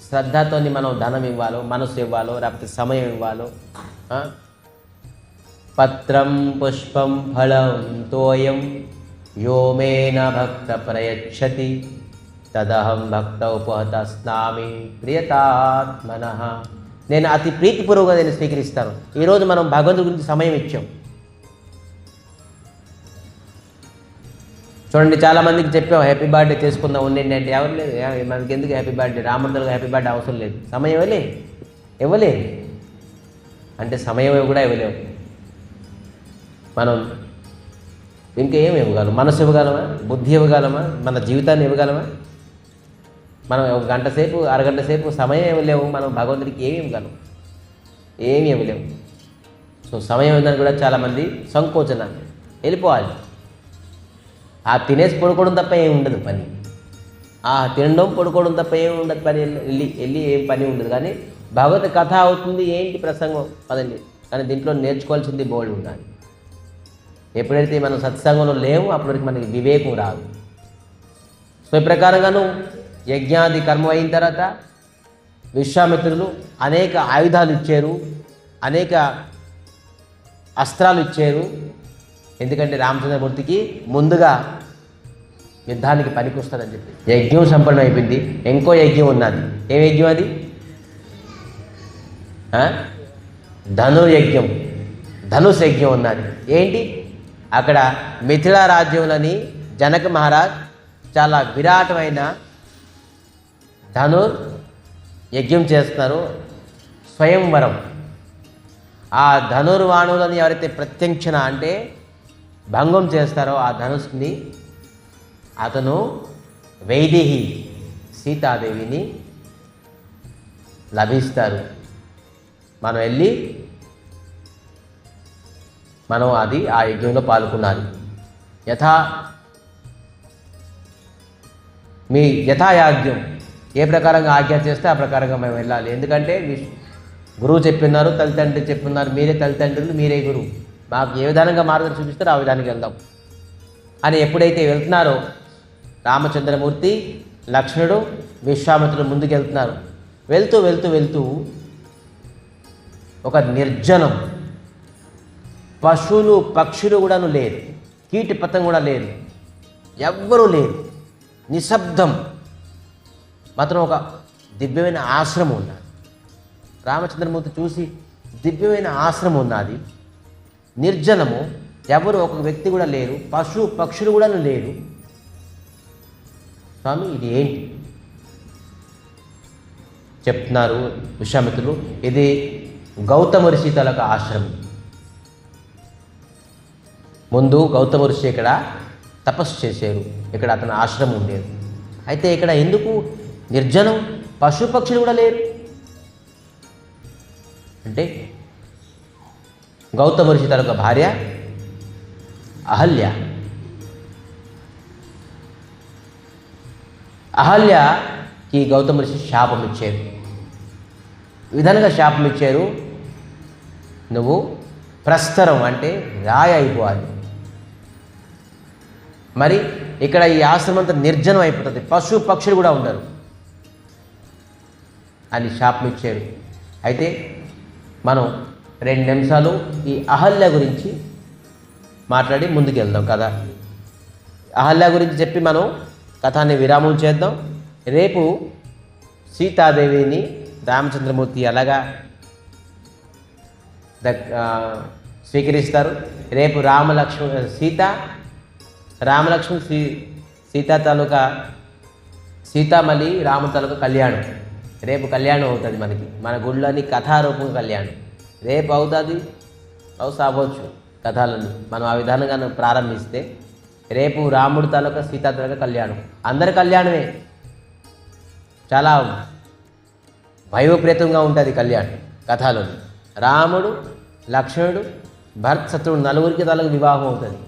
Speaker 1: శ్రద్ధతో మనం ధనం ఇవ్వాలో, మనసు ఇవ్వాలో, లేకపోతే సమయం ఇవ్వాలో. పత్రం పుష్పం ఫలం తోయం యో మే న భక్త ప్రయచ్చతి తదహం భక్త ఉపహతస్నామి ప్రియతాత్మనః. నేను అతి ప్రీతిపూర్వకంగా నేను స్వీకరిస్తాను. ఈరోజు మనం భగవంతుడి గురించి సమయం ఇచ్చాం. చూడండి, చాలామందికి చెప్పాం హ్యాపీ బర్త్డే చేసుకుందాం ఉండండి అంటే ఎవరు లేదు. మనకి ఎందుకు హ్యాపీ బర్త్డే? రామమంతులకు హ్యాపీ బర్త్డే అవసరం లేదు. సమయం ఇవ్వలేదు అంటే సమయం కూడా ఇవ్వలేము. మనం ఇంకేం ఇవ్వగలం? మనసు ఇవ్వగలమా? బుద్ధి ఇవ్వగలమా? మన జీవితాన్ని ఇవ్వగలమా? మనం ఒక గంట సేపు, అరగంట సేపు సమయం ఇవ్వలేము. మనం భగవంతుడికి ఏమి ఇవ్వగలం? ఏమి ఇవ్వలేము. సో సమయం ఇవ్వడానికి కూడా చాలామంది సంకోచన, వెళ్ళిపోవాలి. ఆ తినేసి పడుకోవడం తప్ప ఏమి ఉండదు పని. ఆ తినడం పడుకోవడం తప్ప ఏమి ఉండదు పని. వెళ్ళి ఏం పని ఉండదు. కానీ భగవత్ కథ అవుతుంది, ఏంటి ప్రసంగం పదండి. కానీ దీంట్లో నేర్చుకోవాల్సింది బోల్డ్ ఉండాలి. ఎప్పుడైతే మనం సత్సంగంలో లేవు అప్పటికి మనకి వివేకం రాదు. సో ఈ ప్రకారంగాను యజ్ఞాది కర్మ అయిన తర్వాత విశ్వామిత్రులు అనేక ఆయుధాలు ఇచ్చారు, అనేక అస్త్రాలు ఇచ్చారు. ఎందుకంటే రామచంద్రమూర్తికి ముందుగా యుద్ధానికి పనికొస్తారని చెప్పి. యజ్ఞం సంపన్నం అయిపోయింది. ఇంకో యజ్ఞం ఉన్నది. ఏ యజ్ఞం అది? ధనుర్యజ్ఞం, ధనుష్ యజ్ఞం ఉన్నది. ఏంటి? అక్కడ మిథిలా రాజ్యంలోని జనక మహారాజ్ చాలా విరాటమైన ధనుర్ యజ్ఞం చేస్తున్నారు. స్వయంవరం. ఆ ధనుర్వాణులను ఎవరైతే ప్రత్యక్షణ అంటే భంగం చేస్తారో ఆ ధనుస్ని అతను వైదేహి సీతాదేవిని లభిస్తారు. మనం వెళ్ళి మనం ఆ యజ్ఞంలో పాల్గొనాలి. మీ యథాయాజ్ఞం ఏ ప్రకారంగా ఆజ్ఞ చేస్తే ఆ ప్రకారంగా మేము వెళ్ళాలి. ఎందుకంటే గురువు చెప్పున్నారు, తల్లిదండ్రులు చెప్పున్నారు, మీరే తల్లిదండ్రులు, మీరే గురువు. మాకు ఏ విధానంగా మార్గం చూపిస్తారో ఆ విధానికి వెళ్దాం అని ఎప్పుడైతే వెళ్తున్నారో రామచంద్రమూర్తి, లక్ష్మణుడు, విశ్వామిత్రుడు ముందుకు వెళ్తున్నారు. వెళ్తూ వెళ్తూ వెళ్తూ ఒక నిర్జనం, పశువులు పక్షులు కూడాను లేరు, కీటి పతంగం కూడా లేరు, ఎవ్వరూ లేరు, నిశ్శబ్దం. మాత్రం ఒక దివ్యమైన ఆశ్రమం ఉన్నది. రామచంద్రమూర్తి చూసి దివ్యమైన ఆశ్రమం ఉన్నది, నిర్జనము, ఎవరు ఒక వ్యక్తి కూడా లేరు, పక్షులు కూడా లేరు. స్వామి ఇది ఏంటి చెప్తున్నారు విశ్వామిత్రులు. ఇది గౌతమ ఋషి తాలూక ఆశ్రమం. ముందు గౌతమ ఋషి ఇక్కడ తపస్సు చేశారు, ఇక్కడ అతని ఆశ్రమం ఉండేది. అయితే ఇక్కడ ఎందుకు నిర్జనం, పక్షులు కూడా లేరు అంటే గౌతమ ఋషి తాలూక భార్య అహల్యకి గౌతమ ఋషి శాపం ఇచ్చారు. ఈ విధంగా శాపం ఇచ్చారు, నువ్వు ప్రస్తరం అంటే రాయి అయిపోవాలి. మరి ఇక్కడ ఈ ఆశ్రమం అంతా నిర్జనం అయిపోతుంది, పక్షులు కూడా ఉండరు అని శాపం ఇచ్చారు. అయితే మనం 2 నిమిషాలు ఈ అహల్య గురించి మాట్లాడి ముందుకు వెళ్దాం కదా. అహల్య గురించి చెప్పి మనం కథాన్ని విరామం చేద్దాం. రేపు సీతాదేవిని రామచంద్రమూర్తి ఎలాగా స్వీకరిస్తారు, రేపు రామలక్ష్మణ్ సీతా తాలూకా సీతామలి రాము తాలూకా కళ్యాణం. రేపు కళ్యాణం అవుతుంది మన గుళ్ళని కథారూపంగా కళ్యాణం రేపు అవుతుంది. సాగవచ్చు కథలను మనం ఆ విధానంగా ప్రారంభిస్తే రేపు రాముడు తాలూకా సీతా తాలూకా కళ్యాణం. అందరి కళ్యాణమే చాలా వైభవప్రేతంగా ఉంటుంది కళ్యాణం కథలోని. రాముడు, లక్ష్మణుడు, భరత్, శత్రువుడు నలుగురికి తాలూకు వివాహం అవుతుంది.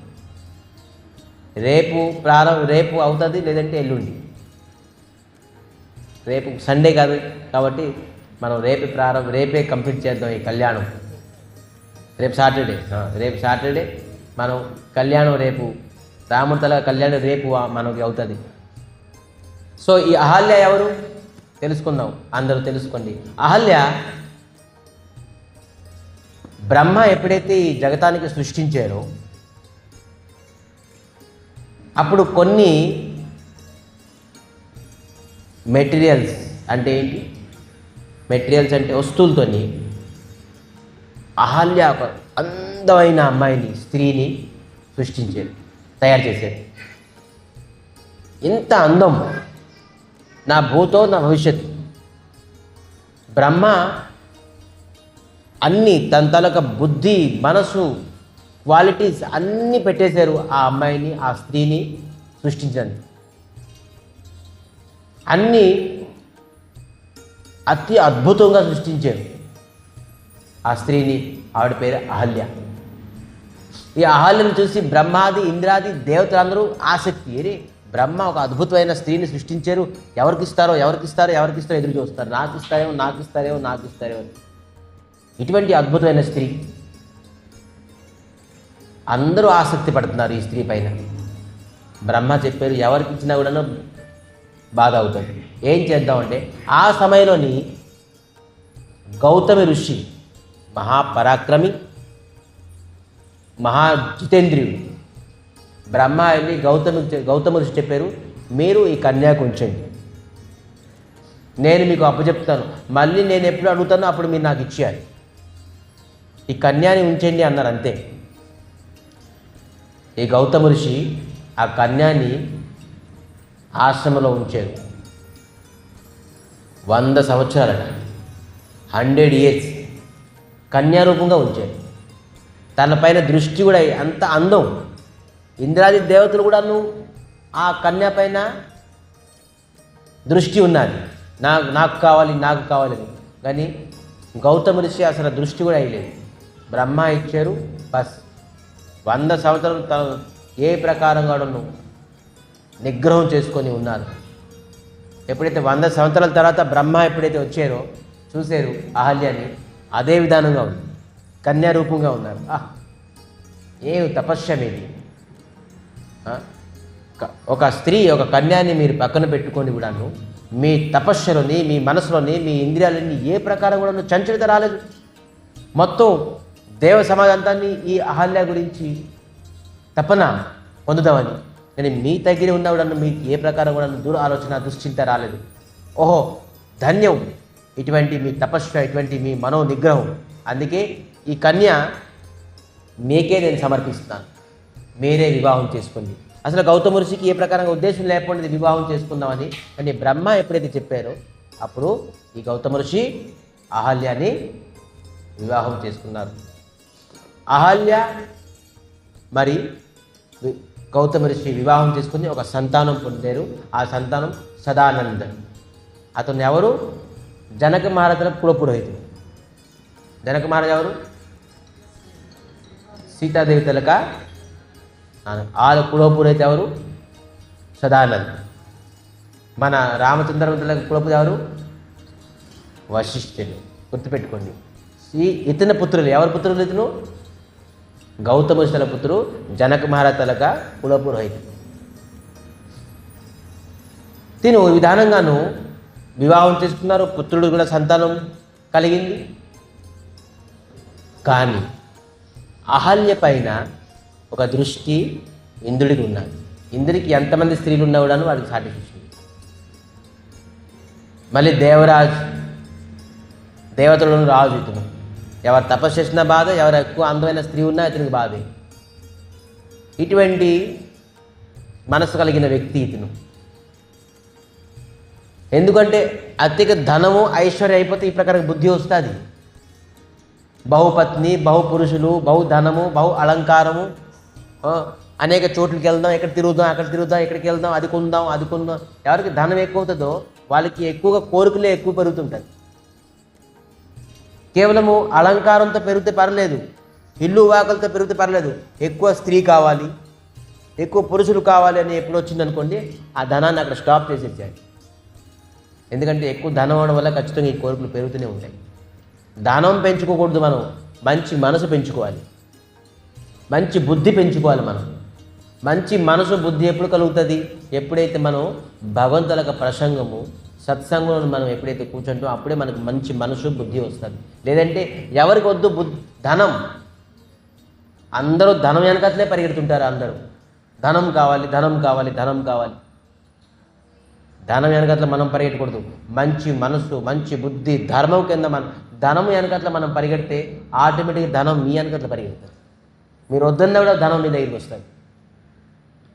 Speaker 1: రేపు అవుతుంది, లేదంటే ఎల్లుండి. రేపు సండే కాదు కాబట్టి మనం రేపే కంప్లీట్ చేద్దాం ఈ కళ్యాణం. రేపు సాటర్డే మనం కళ్యాణం రేపు, రాముడి తల కళ్యాణం రేపు మనకి అవుతుంది. సో ఈ అహల్య ఎవరు తెలుసుకుందాం, అందరూ తెలుసుకోండి. అహల్య బ్రహ్మ ఎప్పుడైతే ఈ జగతానికి సృష్టించారో అప్పుడు కొన్ని మెటీరియల్స్ అంటే ఏంటి, మెటీరియల్స్ అంటే వస్తువులతోని అహల్య ఒక అందమైన అమ్మాయిని, స్త్రీని సృష్టించారు, తయారు చేశారు. ఇంత అందం, నా భూతో నా భవిష్యత్తు. బ్రహ్మ అన్నీ తన తలక బుద్ధి, మనసు, క్వాలిటీస్ అన్నీ పెట్టేశారు ఆ అమ్మాయిని, ఆ స్త్రీని సృష్టించండి. అన్నీ అతి అద్భుతంగా సృష్టించారు ఆ స్త్రీని. ఆవిడ పేరు అహల్య. ఈ అహల్యను చూసి బ్రహ్మాది, ఇంద్రాది దేవతలందరూ ఆసక్తి, ఏరే బ్రహ్మ ఒక అద్భుతమైన స్త్రీని సృష్టించారు, ఎవరికిస్తారో ఎదురు చూస్తారు, నాకు ఇస్తారేమో అని. ఇటువంటి అద్భుతమైన స్త్రీ, అందరూ ఆసక్తి పడుతున్నారు ఈ స్త్రీ పైన. బ్రహ్మ చెప్పారు ఎవరికి ఇచ్చినా కూడా బాధ అవుతుంది. ఏం చేద్దామంటే ఆ సమయంలోని గౌతమి ఋషి, మహాపరాక్రమి, జితేంద్రియుడు, బ్రహ్మ వెళ్ళి గౌతమ ఋషి చెప్పారు, మీరు ఈ కన్యాకు ఉంచండి, నేను మీకు అప్పచెప్తాను, మళ్ళీ నేను ఎప్పుడు అడుగుతానో అప్పుడు మీరు నాకు ఇచ్చేయాలి, ఈ కన్యాని ఉంచండి అన్నారు. అంతే. ఈ గౌతమ ఋషి ఆ కన్యాని ఆశ్రమంలో ఉంచారు. 100 సంవత్సరాలట, 100 years కన్యారూపంగా ఉంచారు. తన పైన దృష్టి కూడా అంత అందం. ఇంద్రాది దేవతలు కూడాను ఆ కన్య పైన దృష్టి ఉన్నది, నాకు కావాలని. కానీ గౌతమ ఋషి అసలు దృష్టి కూడా అయ్యలేదు. బ్రహ్మ ఇచ్చారు, బస్ 100 సంవత్సరాలు ఏ ప్రకారంగా నిగ్రహం చేసుకొని ఉన్నారు. ఎప్పుడైతే 100 సంవత్సరాల తర్వాత బ్రహ్మ ఎప్పుడైతే వచ్చారో చూశారు అహల్యాని, అదే విధానంగా ఉంది, కన్యారూపంగా ఉన్నారు. ఏం తపస్య మీది. ఒక స్త్రీ, ఒక కన్యాని మీరు పక్కన పెట్టుకొని కూడాను మీ తపస్యలోని, మీ మనసులోని, మీ ఇంద్రియాలని ఏ ప్రకారం కూడా చంచలత రాలేదు. మొత్తం దేవ సమాజాంతాన్ని ఈ అహల్య గురించి తపన పొందుదామని. కానీ మీ దగ్గర ఉన్న కూడా మీకు ఏ ప్రకారం కూడా దూర ఆలోచన, దుశ్చింత రాలేదు. ఓహో ధన్యం ఇటువంటి మీ తపస్య, ఇటువంటి మీ మనో నిగ్రహం. అందుకే ఈ కన్య మీకే నేను సమర్పిస్తాను, మీరే వివాహం చేసుకోండి. అసలు గౌతమ ఋషికి ఏ ప్రకారంగా ఉద్దేశం లేకపోతే వివాహం చేసుకుందామని. కానీ బ్రహ్మ ఎప్పుడైతే చెప్పారో అప్పుడు ఈ గౌతమ ఋషి అహల్యాని వివాహం చేసుకున్నారు. అహల్య మరి గౌతమ ఋషి వివాహం చేసుకుని ఒక సంతానం పొందారు. ఆ సంతానం సదానంద. అతను ఎవరు? జనక మహారాజుల కులపురోహితుడు. జనక మహారాజు ఎవరు? సీతాదేవి తలక ఆల కులపురోహిత ఎవరు? సదానంద్. మన రామచంద్రవంతుల కులపు ఎవరు? వశిష్ఠుడు. గుర్తుపెట్టుకోండి. ఇతని పుత్రులు ఎవరి పుత్రులు? ఇతను గౌతమ ఋషుల పుత్రుడు జనక మహారాజు తలక కులపురోహితుడు. తిను విధానంగాను వివాహం చేసుకున్నారు, పుత్రుడు కూడా సంతానం కలిగింది. కానీ అహల్య పైన ఒక దృష్టి ఇంద్రుడికి ఉన్నది. ఇంద్రుడికి ఎంతమంది స్త్రీలు ఉన్నా కూడా వాడికి సాటిస్ఫాక్షన్. మళ్ళీ దేవతలను రాజు ఇతను. ఎవరు తపస్సు చేసిన బాధ, ఎవరు ఎక్కువ అందమైన స్త్రీ ఉన్నా ఇతనికి బాధే. ఇటువంటి మనసు కలిగిన వ్యక్తి ఇతను. ఎందుకంటే అత్యధిక ధనము, ఐశ్వర్యం అయిపోతే ఈ ప్రకారం బుద్ధి వస్తుంది. బహుపత్ని, బహుపురుషులు, బహుధనము, బహు అలంకారము, అనేక చోట్లకి వెళ్దాం, ఎక్కడ తిరుగుదాం, అక్కడ తిరుగుదాం, ఎక్కడికి వెళ్దాం, అది కొందాం. ఎవరికి ధనం ఎక్కువ అవుతుందో వాళ్ళకి ఎక్కువగా కోరికలే ఎక్కువ పెరుగుతుంటుంది. కేవలము అలంకారంతో పెరిగితే పర్లేదు, ఇల్లు వాకలతో పెరిగితే పర్లేదు, ఎక్కువ స్త్రీ కావాలి, ఎక్కువ పురుషులు కావాలి అని ఎప్పుడు వచ్చిందనుకోండి, ఆ ధనాన్ని అక్కడ స్టాప్ చేసేసాడు. ఎందుకంటే ఎక్కువ ధనం అవడం వల్ల ఖచ్చితంగా ఈ కోరికలు పెరుగుతూనే ఉంటాయి. ధనం పెంచుకోకూడదు, మనం మంచి మనసు పెంచుకోవాలి, మంచి బుద్ధి పెంచుకోవాలి. మనం మంచి మనసు బుద్ధి ఎప్పుడు కలుగుతుంది? ఎప్పుడైతే మనం భగవంతుల ప్రసంగము సత్సంగంలో మనం ఎప్పుడైతే కూర్చుంటామో అప్పుడే మనకు మంచి మనసు బుద్ధి వస్తుంది. లేదంటే ఎవరికి వద్దు ధనం, అందరూ ధనం వెనకట్లే పరిగెడుతుంటారు. అందరూ ధనం కావాలి, ధనం కావాలి, ధనం కావాలి. ధనం వెనకట్ల మనం పరిగెట్టకూడదు. మంచి మనసు, మంచి బుద్ధి, ధర్మం కింద ధనం వెనకట్ల మనం పరిగెడితే ఆటోమేటిక్గా ధనం మీ వెనకట్ల పరిగెడుతుంది. మీరు వద్దన్నా కూడా ధనం మీ దగ్గరికి వస్తుంది.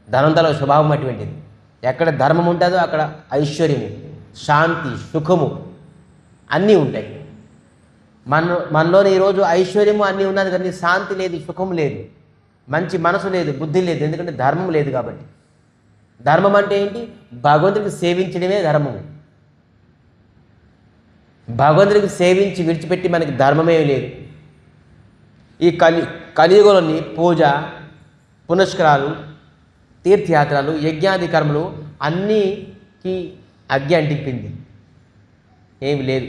Speaker 1: ధనం తల స్వభావం అటువంటిది. ఎక్కడ ధర్మం ఉంటుందో అక్కడ ఐశ్వర్యము, శాంతి, సుఖము అన్నీ ఉంటాయి. మనలోని ఈరోజు ఐశ్వర్యము అన్నీ ఉన్నది, కానీ శాంతి లేదు, సుఖం లేదు, మంచి మనసు లేదు, బుద్ధి లేదు. ఎందుకంటే ధర్మం లేదు కాబట్టి. ధర్మం అంటే ఏంటి? భగవంతుడికి సేవించడమే ధర్మము. భగవంతుడికి సేవించి విడిచిపెట్టి మనకి ధర్మమే లేదు. ఈ కలియుగంలోని పూజ, పునస్కారాలు, తీర్థయాత్రలు, యజ్ఞాది కర్మలు అన్నికి అగ్గి అంటింపింది, ఏమి లేదు.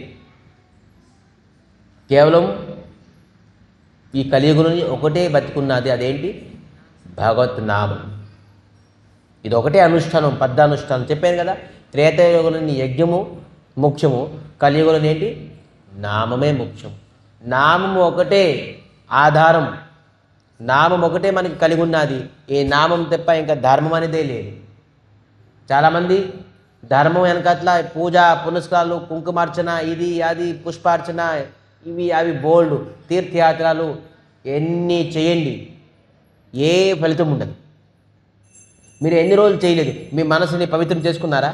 Speaker 1: కేవలం ఈ కలియుగంలోని ఒకటే బతికున్నది, అదేంటి? భగవత్ నామం. ఇది ఒకటే అనుష్ఠానం, పద్దానుష్ఠానం. చెప్పాను కదా, త్రేతాయుగంలోని యజ్ఞము ముఖ్యము, కలియుగంలో ఏంటి? నామమే ముఖ్యం. నామము ఒకటే ఆధారం, నామం ఒకటే మనకి కలిగి ఉన్నది. ఈ నామం తప్ప ఇంకా ధర్మం అనేదే లేదు. చాలామంది ధర్మం వెనకట్ల పూజ, పునస్కారాలు, కుంకుమార్చన, ఇది అది, పుష్పార్చన, ఇవి అవి బోల్డ్, తీర్థయాత్రలు ఎన్ని చేయండి, ఏ ఫలితం ఉండదు. మీరు ఎన్ని రోజులు చేయలేదు. మీ మనసుని పవిత్రం చేసుకున్నారా?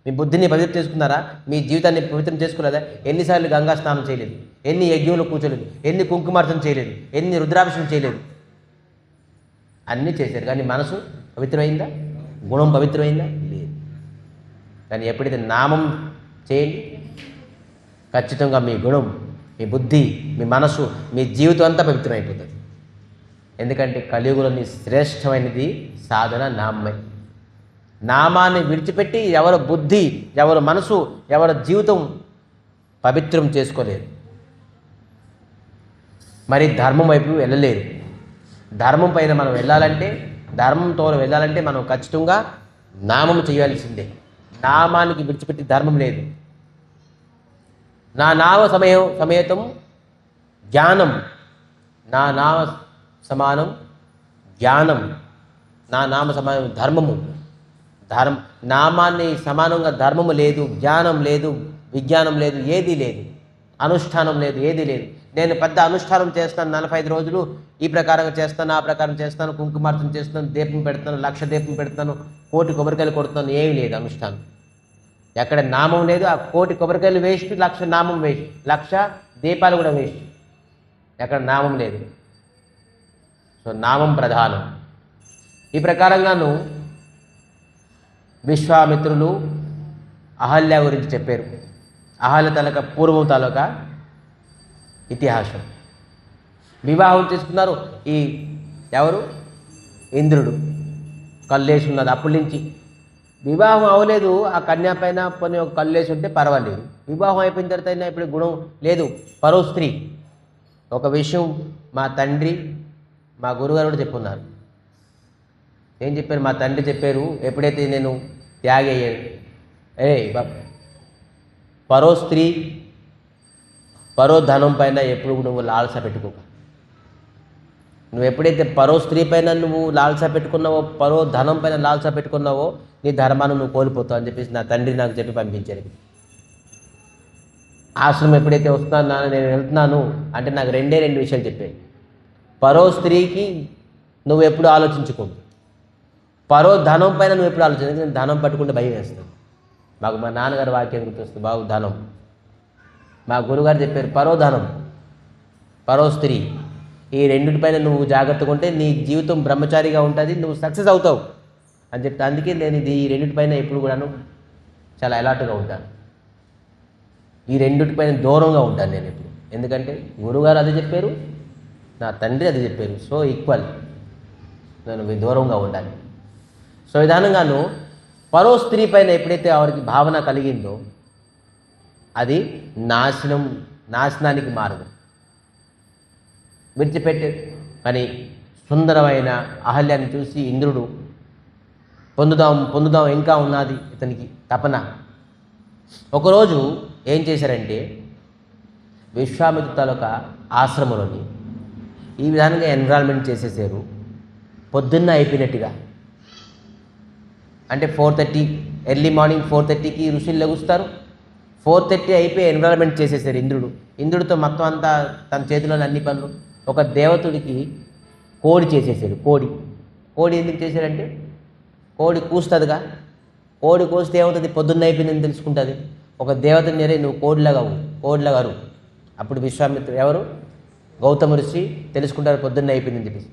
Speaker 1: మీ బుద్ధిని పవిత్రం చేసుకున్నారా? మీ జీవితాన్ని పవిత్రం చేసుకున్నారా? ఎన్నిసార్లు గంగా స్నానం చేయలేదు, ఎన్ని యజ్ఞంలో కూర్చోలేదు, ఎన్ని కుంకుమార్చన చేయలేదు, ఎన్ని రుద్రాభిషేకం చేయలేదు. అన్నీ చేశారు, కానీ మనసు పవిత్రమైందా? గుణం పవిత్రమైందా? లేదు. కానీ ఎప్పుడైతే నామం చేయండి, ఖచ్చితంగా మీ గుణం, మీ బుద్ధి, మీ మనసు, మీ జీవితం అంతా పవిత్రమైపోతుంది. ఎందుకంటే కలియుగంలోని శ్రేష్టమైనది సాధన నామమే. నామాన్ని విడిచిపెట్టి ఎవరి బుద్ధి, ఎవరి మనసు, ఎవరి జీవితం పవిత్రం చేసుకోలేరు. మరి ధర్మం వైపు వెళ్ళలేరు. ధర్మం పైన మనం వెళ్ళాలంటే, ధర్మంతో వెళ్ళాలంటే మనం ఖచ్చితంగా నామం చేయాల్సిందే. నామానికి విడిచిపెట్టి ధర్మం లేదు. నా నామ సమేతం జ్ఞానం, నా నామ సమానం జ్ఞానం, నా నామ సమానం ధర్మము. నామాన్ని సమానంగా ధర్మము లేదు, జ్ఞానం లేదు, విజ్ఞానం లేదు, ఏదీ లేదు, అనుష్ఠానం లేదు, ఏదీ లేదు. నేను పెద్ద అనుష్ఠానం చేస్తాను, 45 రోజులు ఈ ప్రకారంగా చేస్తాను, ఆ ప్రకారం చేస్తాను, కుంకుమార్చన చేస్తాను, దీపం పెడతాను, 1,00,000 దీపం పెడతాను, 1,000 కొబ్బరికాయలు కొడుతాను, ఏమీ లేదు అనుష్ఠానం. ఎక్కడ నామం లేదు. ఆ 1,000 కొబ్బరికాయలు వేస్ట్, 1,00,000 నామం వేస్ట్, 1,00,000 దీపాలు కూడా వేస్ట్. ఎక్కడ నామం లేదు. సో నామం ప్రధానం. ఈ ప్రకారంగాను విశ్వామిత్రులు అహల్య గురించి చెప్పారు. అహల్య తాలూకా పూర్వం తాలూకా ఇతిహాసం. వివాహం చేసుకున్నారు. ఈ ఎవరు? ఇంద్రుడు కల్లేసి ఉన్నది. అప్పటి నుంచి వివాహం అవ్వలేదు. ఆ కన్యా పైన కొన్ని ఒక కల్లేసి ఉంటే పర్వాలేదు. వివాహం అయిపోయిన తర్వాత అయినా ఇప్పుడు గుణం లేదు. పరో స్త్రీ. ఒక విషయం మా తండ్రి, మా గురుగారు కూడా చెప్పున్నారు. ఏం చెప్పారు? మా తండ్రి చెప్పారు, ఎప్పుడైతే నేను త్యాగి అయ్యాను, పరో స్త్రీ, పరో ధనం పైన ఎప్పుడు నువ్వు లాల్స పెట్టుకోక. నువ్వు ఎప్పుడైతే పరో స్త్రీ పైన నువ్వు లాల్స పెట్టుకున్నావో, పరో ధనం పైన లాల్స పెట్టుకున్నావో, నీ ధర్మాన్ని నువ్వు కోల్పోతావు అని చెప్పేసి నా తండ్రి నాకు చెప్పి పంపించారు. ఆశ్రమం ఎప్పుడైతే వస్తున్నాను, నేను వెళ్తున్నాను అంటే నాకు రెండు విషయాలు చెప్పాయి. పరో స్త్రీకి నువ్వు ఎప్పుడు ఆలోచించుకోవు, పరో ధనం పైన నువ్వు ఎప్పుడు ఆలోచించు. ధనం పట్టుకుంటే భయం వేస్తుంది. మాకు మా నాన్నగారు వాక్యం గుర్తొస్తుంది, బాబు ధనం. మా గురుగారు చెప్పారు, పరో ధనం, పరో స్త్రీ, ఈ రెండింటిపైన నువ్వు జాగ్రత్తగా ఉంటే నీ జీవితం బ్రహ్మచారిగా ఉంటుంది, నువ్వు సక్సెస్ అవుతావు అని చెప్తే, అందుకే నేను ఈ రెండింటిపైన ఎప్పుడు కూడాను చాలా అలర్ట్గా ఉంటాను. ఈ రెండింటిపైన దూరంగా ఉంటాను నేను ఎప్పుడు. ఎందుకంటే గురుగారు అది చెప్పారు, నా తండ్రి అది చెప్పారు. సో ఈక్వల్, నేను దూరంగా ఉండాలి. సో విధానంగాను పరో స్త్రీ పైన ఎప్పుడైతే ఆవిడకి భావన కలిగిందో, అది నాశనానికి మార్గం. విడిచిపెట్టారు. కానీ సుందరమైన అహల్యాన్ని చూసి ఇంద్రుడు పొందుదాం ఇంకా ఉన్నది ఇతనికి తపన. ఒకరోజు ఏం చేశారంటే విశ్వామిత్ర తాలూక ఆశ్రమంలోని ఈ విధానంగా ఎన్విరాన్మెంట్ చేసేసారు. పొద్దున్న అయిపోయినట్టుగా, అంటే 4:30 ఎర్లీ మార్నింగ్ 4:30కి ఋషులు లెగుస్తారు. 4:30 అయిపోయి ఎన్విరాన్మెంట్ చేసేసారు ఇంద్రుడితో మొత్తం అంతా తన చేతిలోని అన్ని పనులు. ఒక దేవతుడికి కోడి చేసేసాడు. కోడి ఎందుకు చేశారంటే కోడి కూస్తుందిగా, కోడి కూస్తే ఏమవుతుంది, పొద్దున్న అయిపోయిందని తెలుసుకుంటుంది. ఒక దేవతని నేరే నువ్వు కోడిలాగా అరు. అప్పుడు విశ్వామిత్రుడు ఎవరు, గౌతమ ఋషి తెలుసుకుంటారు పొద్దున్న అయిపోయిందని చెప్పేసి.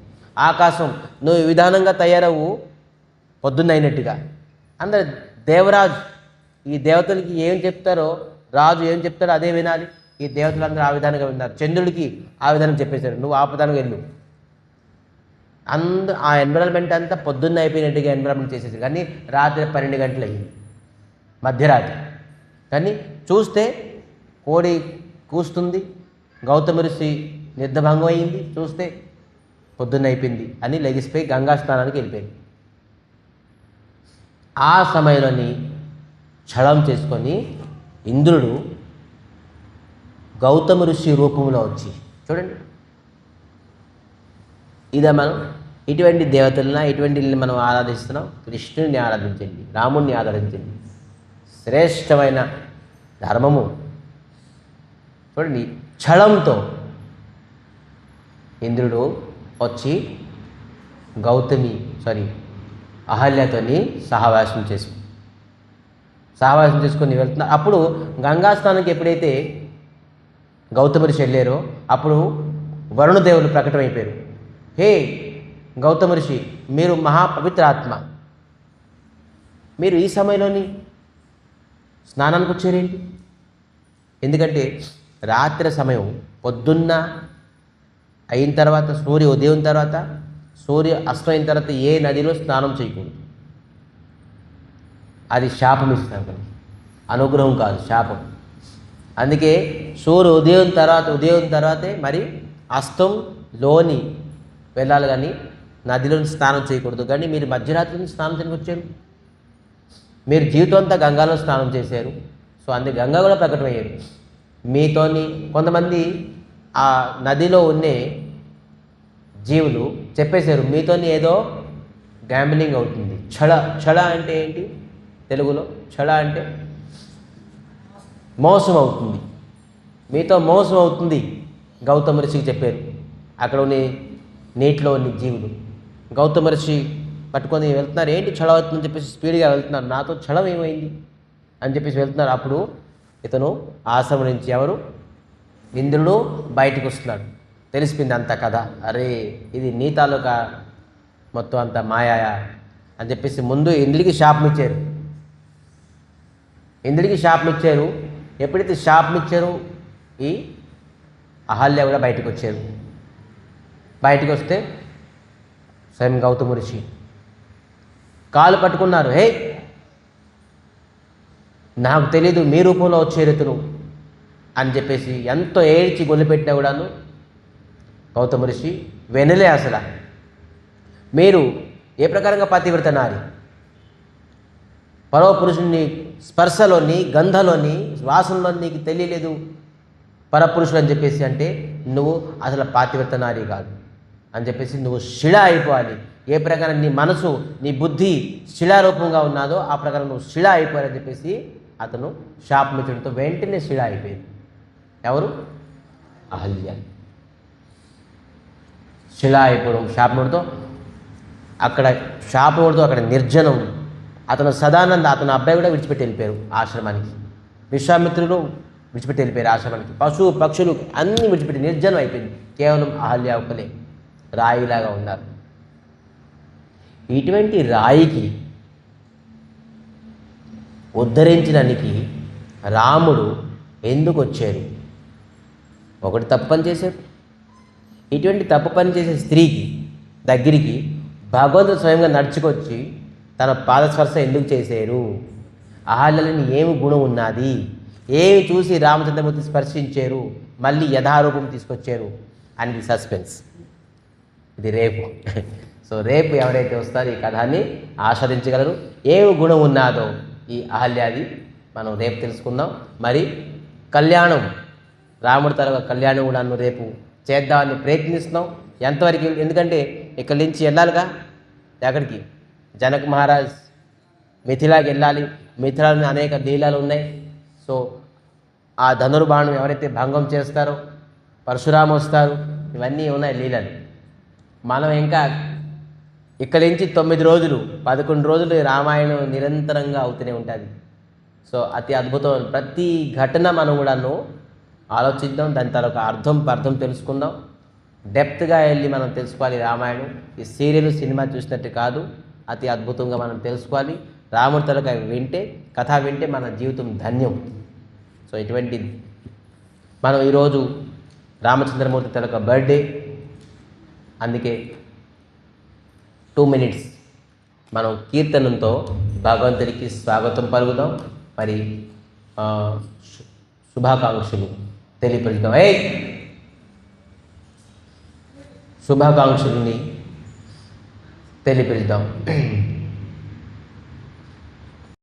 Speaker 1: ఆకాశం నువ్వు ఈ విధానంగా తయారవు పొద్దున్న అయినట్టుగా. అందరు దేవరాజు ఈ దేవతలకి ఏం చెప్తారో, రాజు ఏం చెప్తారో అదే వినాలి. ఈ దేవతలందరూ ఆ విధానంగా విన్నారు. చంద్రుడికి ఆ విధానం చెప్పేశారు, నువ్వు ఆ విధానంగా వెళ్ళు. ఆ ఎన్విరాన్మెంట్ అంతా పొద్దున్న అయిపోయినట్టుగా ఎన్విరాన్మెంట్ చేసేసారు. కానీ రాత్రి 12 గంటలు అయ్యింది, మధ్యరాత్రి. కానీ చూస్తే కోడి కూస్తుంది, గౌతమ ఋషి నిద్రభంగం అయింది. చూస్తే పొద్దున్న అయిపోయింది అని లెగిసిపోయి గంగా స్నానానికి వెళ్ళిపోయింది. ఆ సమయంలోని ఛళం చేసుకొని ఇంద్రుడు గౌతమ ఋషి రూపంలో వచ్చి, చూడండి ఇదే మనం ఇటువంటి దేవతలను ఇటువంటి మనం ఆరాధిస్తున్నాం. కృష్ణుని ఆరాధించండి, రాముణ్ణి ఆరాధించండి, శ్రేష్టమైన ధర్మము. చూడండి ఛళంతో ఇంద్రుడు వచ్చి అహల్యతోని సహవాసం చేసుకొని వెళ్తున్నారు. అప్పుడు గంగా స్నానానికి ఎప్పుడైతే గౌతమ ఋషి వెళ్ళారో అప్పుడు వరుణదేవులు ప్రకటమైపోయారు. హే గౌతమ ఋషి, మీరు మహాపవిత్ర ఆత్మ, మీరు ఈ సమయంలోని స్నానానికి వచ్చారేంటి? ఎందుకంటే రాత్రి సమయం పొద్దున్న అయిన తర్వాత, ఉదయం తర్వాత, సూర్య అస్తమైన తర్వాత ఏ నదిలో స్నానం చేయకూడదు. అది శాపం ఇస్తాను, అనుగ్రహం కాదు, శాపం. అందుకే ఉదయం తర్వాతే మరి అస్తంలోని వెళ్ళాలి, కానీ నదిలో స్నానం చేయకూడదు. కానీ మీరు మధ్యరాత్రి నుంచి స్నానం చేయడానికి వచ్చారు, మీరు జీవితం అంతా గంగాలో స్నానం చేశారు. సో అందుకే గంగా కూడా ప్రకటమయ్యారు. మీతోని కొంతమంది ఆ నదిలో ఉండే జీవులు చెప్పేశారు, మీతోని ఏదో గ్యాంబ్లింగ్ అవుతుంది. ఛళ అంటే ఏంటి తెలుగులో? ఛళ అంటే మోసం అవుతుంది, మీతో మోసం అవుతుంది గౌతమ ఋషికి చెప్పారు. అక్కడ ఉన్న నీటిలో ఉన్న జీవులు గౌతమ ఋషి పట్టుకొని వెళ్తున్నారు. ఏంటి ఛళ అవుతుందని చెప్పేసి స్పీడ్గా వెళ్తున్నారు. నాతో ఛళం ఏమైంది అని చెప్పేసి వెళ్తున్నారు. అప్పుడు ఇతను ఆశ్రమం నుంచి ఎవరు, ఇంద్రుడు బయటకు వస్తున్నాడు. తెలిసిపోయింది అంత కథ. అరే ఇది నీ తాలూకా మొత్తం అంతా మాయా అని చెప్పేసి ముందు ఇంద్రుడికి శాపం ఇచ్చారు. ఎప్పుడైతే శాపం ఇచ్చారో ఈ అహల్య కూడా బయటకు వచ్చారు. బయటకు వస్తే స్వయం గౌతమ ఋషి కాలు పట్టుకున్నారు. హే నాకు తెలీదు మీ రూపంలో వచ్చే రీతును అని చెప్పేసి ఎంతో ఏడ్చి గొల్లిపెట్టినా కూడాను గౌతమ ఋషి వెనలే. అసలు మీరు ఏ ప్రకారంగా పతివ్రత నారి, పరవ పురుషుని స్పర్శలోని, గంధలోని, వాసనలో నీకు తెలియలేదు పరపురుషుడు అని చెప్పేసి అంటే నువ్వు అసలు పాతివ్రత నారి కాదు అని చెప్పేసి నువ్వు శిళ అయిపోవాలి. ఏ ప్రకారం నీ మనసు, నీ బుద్ధి శిలారూపంగా ఉన్నాదో ఆ ప్రకారం నువ్వు శిళ అయిపోయాలని చెప్పేసి అతను శాపమిచ్చడంతో వెంటనే శిళ అయిపోయింది. ఎవరు? అహల్య. శిళ అయిపోవడం శాపముడితో, అక్కడ నిర్జనం. అతను సదానంద, అతను అబ్బాయి కూడా విడిచిపెట్టి వెళ్ళిపోయారు ఆశ్రమానికి. విశ్వామిత్రుడు విడిచిపెట్టి వెళ్ళిపోయారు ఆశ్రమానికి. పశువు పక్షులు అన్నీ విడిచిపెట్టి నిర్జనం అయిపోయింది. కేవలం అహల్య ఒక్కలే రాయిలాగా ఉన్నారు. ఇటువంటి రాయికి ఉద్ధరించడానికి రాముడు ఎందుకు వచ్చారు? ఒకటి తప్పు పని చేశారు. ఇటువంటి తప్పు పని చేసే స్త్రీకి దగ్గరికి భగవంతుడు స్వయంగా నడుచుకొచ్చి తన పాదస్పర్శ ఎందుకు చేశారు? అహల్యలని ఏమి గుణం ఉన్నది? ఏమి చూసి రామచంద్రమూర్తి స్పర్శించారు, మళ్ళీ యథారూపం తీసుకొచ్చారు అనేది సస్పెన్స్. ఇది రేపు. సో రేపు ఎవరైతే వస్తారో ఈ కథాన్ని ఆస్వాదించగలరు. ఏమి గుణం ఉన్నాదో ఈ అహల్యాది మనం రేపు తెలుసుకుందాం. మరి కళ్యాణం, రాముడి తరగ కళ్యాణం కూడా రేపు చేద్దామని ప్రయత్నిస్తున్నాం. ఎంతవరకు, ఎందుకంటే ఇక్కడి నుంచి వెళ్ళాలిగా ఎక్కడికి, జనక్ మహారాజ్ మిథిలాకి వెళ్ళాలి. మిథిలాలో అనేక లీలలు ఉన్నాయి. సో ఆ ధనుర్బాణం ఎవరైతే భంగం చేస్తారో పరశురాము వస్తారు, ఇవన్నీ ఉన్నాయి లీలలు. మనం ఇంకా ఇక్కడి నుంచి 9 రోజులు 11 రోజులు రామాయణం నిరంతరంగా అవుతూనే ఉంటుంది. సో అతి అద్భుతం. ప్రతి ఘటన మనం కూడాను ఆలోచిద్దాం, దాని తర్వాత అర్థం తెలుసుకుందాం. డెప్త్గా వెళ్ళి మనం తెలుసుకోవాలి రామాయణం. ఈ సీరియల్ సినిమా చూసినట్టు కాదు, అతి అద్భుతంగా మనం తెలుసుకోవాలి. రాముడి తలక కథ వింటే మన జీవితం ధన్యం. సో ఇటువంటి మనం ఈరోజు రామచంద్రమూర్తి తలక బర్త్డే, అందుకే 2 minutes మనం కీర్తనంతో భగవంతుడికి స్వాగతం పలుకుదాం. మరి శుభాకాంక్షలు తెలియపరుద్దాం. శుభాకాంక్షలని తెలియపరుద్దాం.